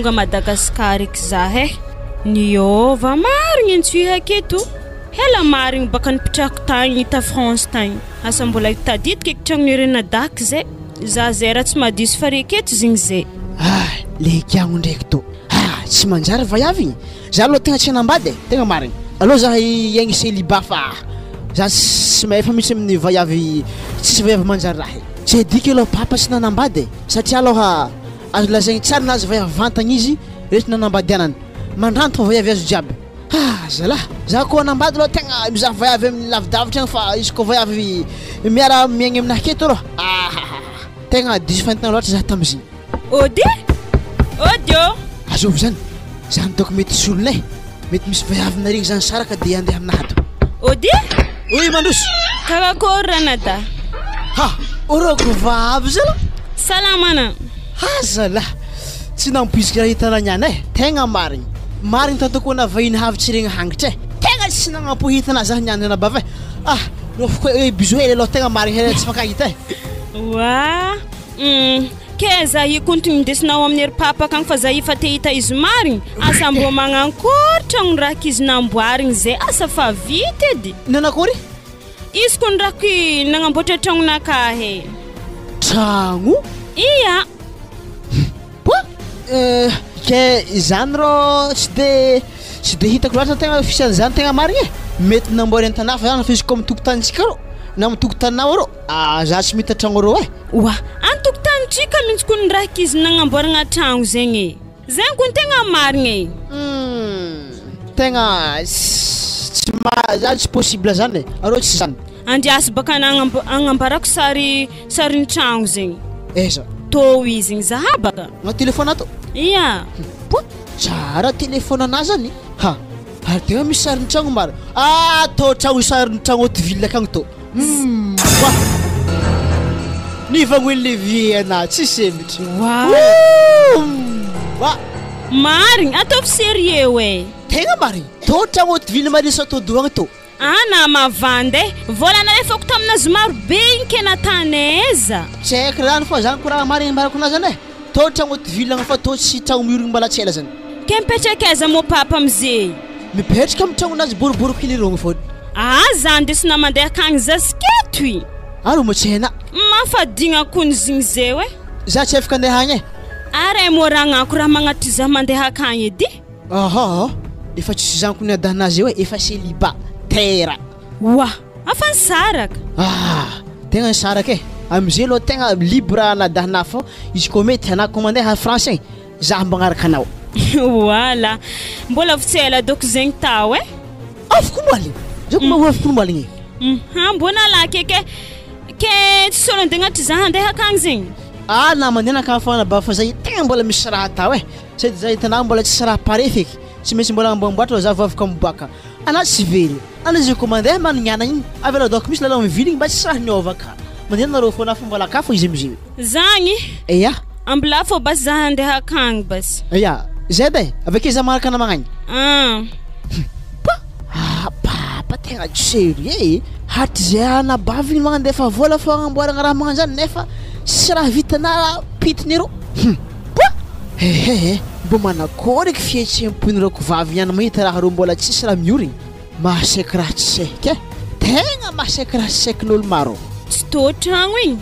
tonga Madagasikara eky za niova marigny antsuy aketo hela marigny baka nipitrako tagny ita France tagny asa mbola hitaditika eky tragnon'irena daky zay za zay raha tsy madisy fare aketo zigny zay le kiagno ndraiky to tsy manjary vaiavy za aloha tegna tsy anambady tegna marigny aloha za iagny célibat fa za tsy mahay fa misy amin'ny vaiavy tsisy vaiavy manjary raha tsy adika aloha papa tsy nanambady satria aloha azo lazaigny tsara nazy vaiavy vantagna izy rehetra nanambadianany mandranto fa vaiavy azo jiaby Zala za koa nambady lo tegna mizaha vaiavy amin'ny lavidavitra agny fa izy koa vaiavy miara miaigny aminahy aketo aloha tegna diso fantana loatra za tam'izigny. Ody Odio azovy zany zany doko mety solonay mety misy vaiavina regny zany saraka dia andeha aminahy to. Ody oy mandroso karakory ranada oroko vavy zala salamana zala tsy nampoizika raha hitanao niany tegna marigny tantokoana vahiny havitsy regny hangitra tegna tsy nagnampohitana za niany anabava nofoko biso hely aloha tegna marigny hely tsy fakahita wa ke za ikontiny indesinao amin'ny ery papa akagny fa za efa te hita izy marigny asa mbô magnankory tragno raky izy namboarigny zay asa fa vita edy nanakory izy ko ndraky nagnamboatra tragnonakahy tragno iya ke zany ro tsy de hitako loatra tegna fisiany zany tegna marigny mety namboary an-tanà fa zany fa izy koa mitokotanitsika ro na mitokotanao ro za tsy mita tragno ro wa antokotanitsika mintsy ko ndraiky izy nagnamboaragna tragno zegny zegny ko tegna marigny tegna za tsy possible zany arô tsy zany andiasy baka agnambarako sarin'ny tragno zegny eza tô izy igny zaha baka na telefona ato iya tsara telefona anazy zany ary tegna misy sarin'ny tragno mara tô tragno sarin'ny tragno haute ville akagny tô nivagnoen'le vie ana tsy semitra marigny ataovy sérieux e tegna marigny tô tragno haute ville marisa todoagny tô ana mavandy volana lefako taminazy maro be igny ke natanaiza tsy haiko rano fa zany ko raha marigny mbarako anazy zany tô tragno haute ville agny fa tô tsy tragno miorigny mbala tsy ela zany ke mipetraka aiza mo papa amizay mipetraka amin'ny tragno anazy boribory kilirogny fôny za ndesina mandeha akagny zasketo i aro mo tsy haina mafadigna kony zigny zay hoe za tsy afaka andeha agny ary moragnako raha magnatry za mandeha akagny edy efa tsisy zanako ny adanazy hoe efa célibat tera wa afa ny saraka tegna ny saraka amizay aloha tegna libre nadahana fô izy koa mety anako mandeha français za mbagnaraka anao voilà mbola avy tsy ela doko zegny tao afaka moaligny zako ma afaka moaligny mbona laky ke tsy solo andegnatry za handeha akagny zegny na mandeha nakagny fogna ba fa zay tegna mbola misy raha tao sady za hitanao mbola tsisy raha pare feky tsy maintsy mbola ambamboatra za vao afaka miboaka ana tsy very ana izy koa mandeha manignana igny avy aloha doko misy lalao miviligny mba tsisy raha niovaka mandeha nareo foana fa mbola ka fo izy amizay zagny ambila fô basy za handeha akagny basy zay de avake za maraka namagnaigny papa tegna sérieux hatry zay anabavy igny mandefa vola fo agnamboaragna raha magnano zany nefa tsy raha vitana pitiny ro mbo manakory eky fihetsempon'ireko vavy ihany mahita raha ro mbola tsisy raha miorigny mahasaiky raha tsy saiky tegna mahasaiky raha tsy saikin'olo maro tsy tô tragno igny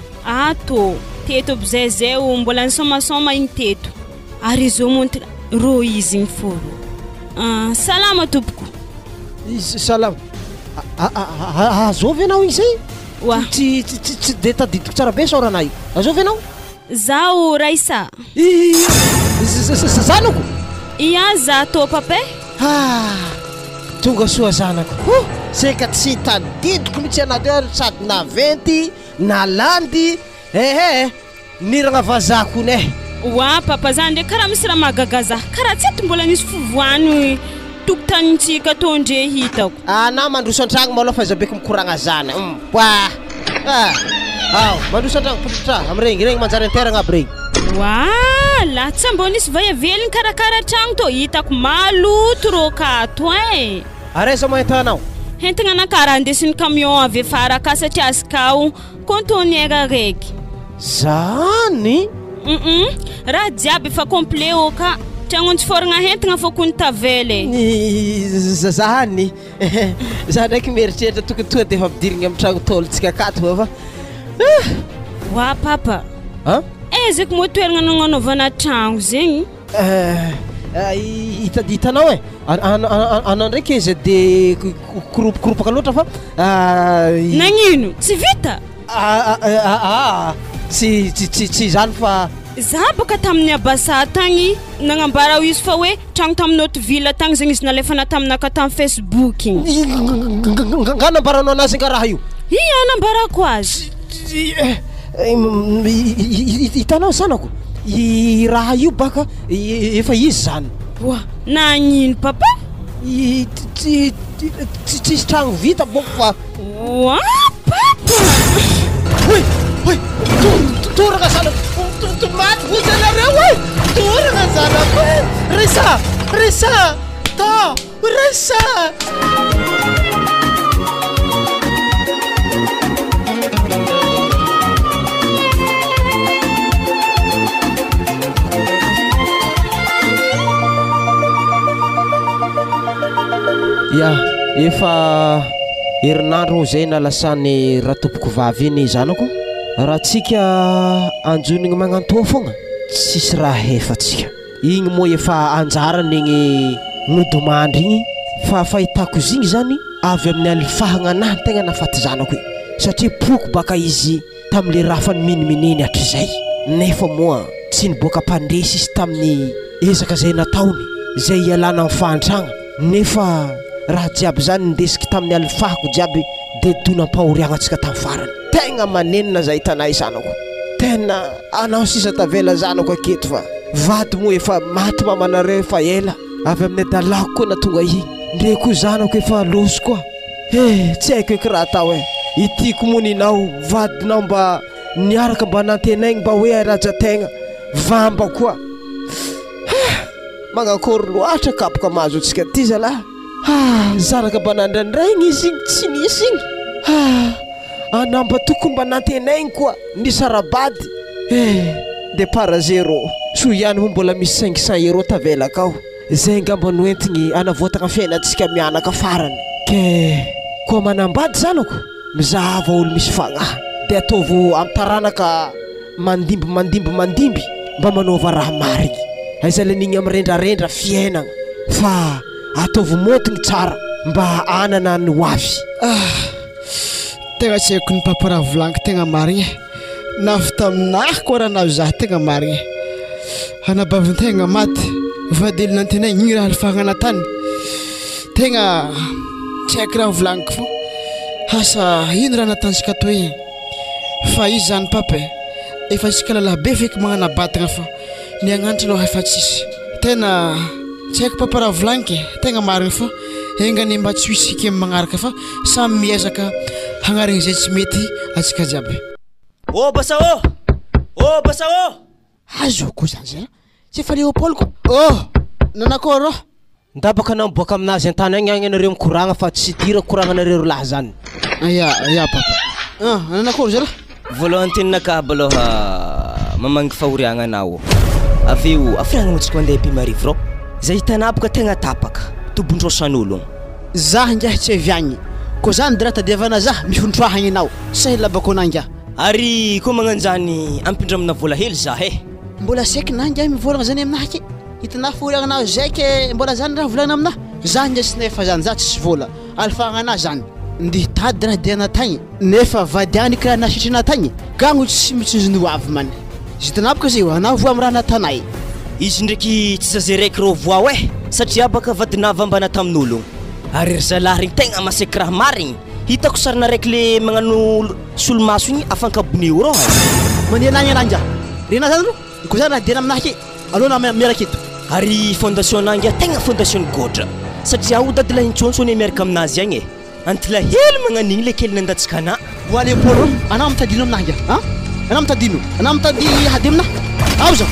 tô teto aby zay mbola nisomasoma igny teto ary izy monty ro izy igny fôro salama tompoko salama azovy anao igny zay tsy de tadidiko tsara be saorana io azovy anao zaho raisa zanako iya za tô papa tonga soa zanako seka tsy tadidiko mitsy anateo sady naventy nalandy niragna vazako ne wa papa za ndraiky karaha misy raha mahagaga za karaha tsy eto mbola nisy fivoany tokotanintsika tô ndre hitako na mandroso an-tragno maloha fa zabeko mikoragna zana mandroso an-tragno potritra amiregny manjary interagna aby regny la tsy mbô nisy vahiaveliny karakara tragno tô hitako maloto rô kato aresa mahita anao hentigna anakaraha andesin'ny camion avy afara ka satria azy kao contonnière raiky zany raha jiaby efa complet ô ka tragno tsy foragna hentigna fô ko ny tavely zany za ndraiky mieritreritra tokony tonga de efa ampidirigny amin'ny tragno tôlotsika akato fa wa papa ezeko moa toeragna nagnanaovana tragno zegny hitanao anao ndraiky izy de koropaka loatra fa nagnino tsy vita tsy zany fa Za baka tamin'ny abasa tagny nagnambara ho izy fa hoe tragno tamin'ny autre ville tagny zegny izy nalefana taminaka tamin'ny Facebook igny. Nganambaranao anazy nga raha io? Ia, nambarako azy. Hitanao zanako, i raha io baka efa izy zany. Wa, nagnino papa? Tsisy tragno vita boko fa. Wa, papa! Oi, toragna zanako, maty vojanareo oi! Toragna zanako e! Resa! Ta! Resa! Ya, efa herinandro zay nalasany raha tompoko vavy iny zanako. Raha tsika anjonigny magnantoa fogna, tsisy raha hefatsika. Igny moa efa anjarany igny nodomandry igny, fa fahitako izy igny zany avy amin'ny alifahagna anahy tegna nafaty zanako io. Satria poko baka izy tamin'le raha fa minimininy hatrizay. Nefa moa tsy niboaka pandresy izy tamin'ny ezaka zay nataony, zay ialana amin'ny fahantragna. Nefa raha jiaby zany ndesiky tamin'ny alifahako jiaby de donam-pahoriagnatsika tamin'ny farany. Tegna manenina zay tanay zanako. Tena anao sisa tavela zanako aketo fa vady moa efa maty mamanareo efa ela. Avy amin'ny dalako koa na tonga igny. Ndreko zanako efa loso koa. Tsy haiko eky raha atao e. Itiko moa ninao vadinao mba niaraka mba nantenaigny mba hoe arajategna vamba koa. Magnakory loatra kapoka mahazo antsika ty zalahy. Zanaka mba nandrandraigny izy igny tsy nisy igny. Anamba tokony mba nantenaigny koa ny sarabady. De para zéro. So ihany moa mbola misy 500 € tavelaka ao. Zay ngamba noentigny anavoatagna fiainantsika mianaka farany. Ke koa manambady zanako mizahava olo misy fagnahy. De ataovo amtaranaka mandimby mba manaova raha marigny. Aizalan'igny amrendrarendra fiainagna fa ataovo motigny tsara mba anana ny hoavy. Tegna tsy haiko ny papa raha volaniko tegna marigny. Nafy taminahy koa raha navy zaho tegna marigny. Anabavy tegna maty vadely nantenaigny igny raha alifahagna tany. Tegna tsy haiko raha volaniko fo. Asa ino raha natansika toy igny? Fa izy zany papa efa isika lalabe feky magnanabatagna fa ny agnanatra aloha efa tsisy. Tena tsy haiko papa raha volaniko tegna marigny fo. Engany mba tsy hisika amin'ny magnaraka fa samy miezaka hagnarigny zay tsy mety atsika jiaby. Basa basa Azo ko zany zara. Tsy fa Léopold ko. Nanakôro. Ndabaka namboaka aminazy antany agny anareo mikoragna fa tsy tira koragnanareo lahy zany. Ya papa. Nanakôro zara. Voalohany teninaka baloha mamangy fahoriagna anao. Aveo afiragna motsika mandeha Pimarivo rô. Zay hitanabaka tegna tapaka. Tobondrosan'olo. Zah ngiah tsy viagny. Ko zany dira tadiavana zah mifontroahagny anao. Say labako nangia. Ary koa magnanjany ampindramina vola hely zah e. Mbola seky nangia mivolagna zany aminahy ke. Hitanao foriagna zay ke mbola zany raha volagna aminahy. Zah ngia sy nefa zany zah tsy vola. Alifahagna zany. Ndi tady raha diana tagny. Nefa vadiany kra nasitrina tagny. Gango tsy mitsinjony hoavy man. Zitanabaka zay anao voa amraha natanay. Izy ndraiky tsy zazeraiky rô voa hoe satria baka vadinava mbana tamin'olo. Ary ry zalahy regny tegna maseky raha marigny. Hitako sarina raiky le magnano solomaso igny afankaboneo rô. Manenagny ananja. Rena zany ro. Ko zany raha diana aminahy ke. Alona miaraka eto. Ary fondation nangia tegna fondation godra. Satria o dady lahy Johnson miaraka aminazy agny e. Antila hely magnanigny le kely nandatsika ana. Wa Léopold, ana mitadino aminahy ngia. Ana mitadino. Ana mitady hady aminahy. Auza.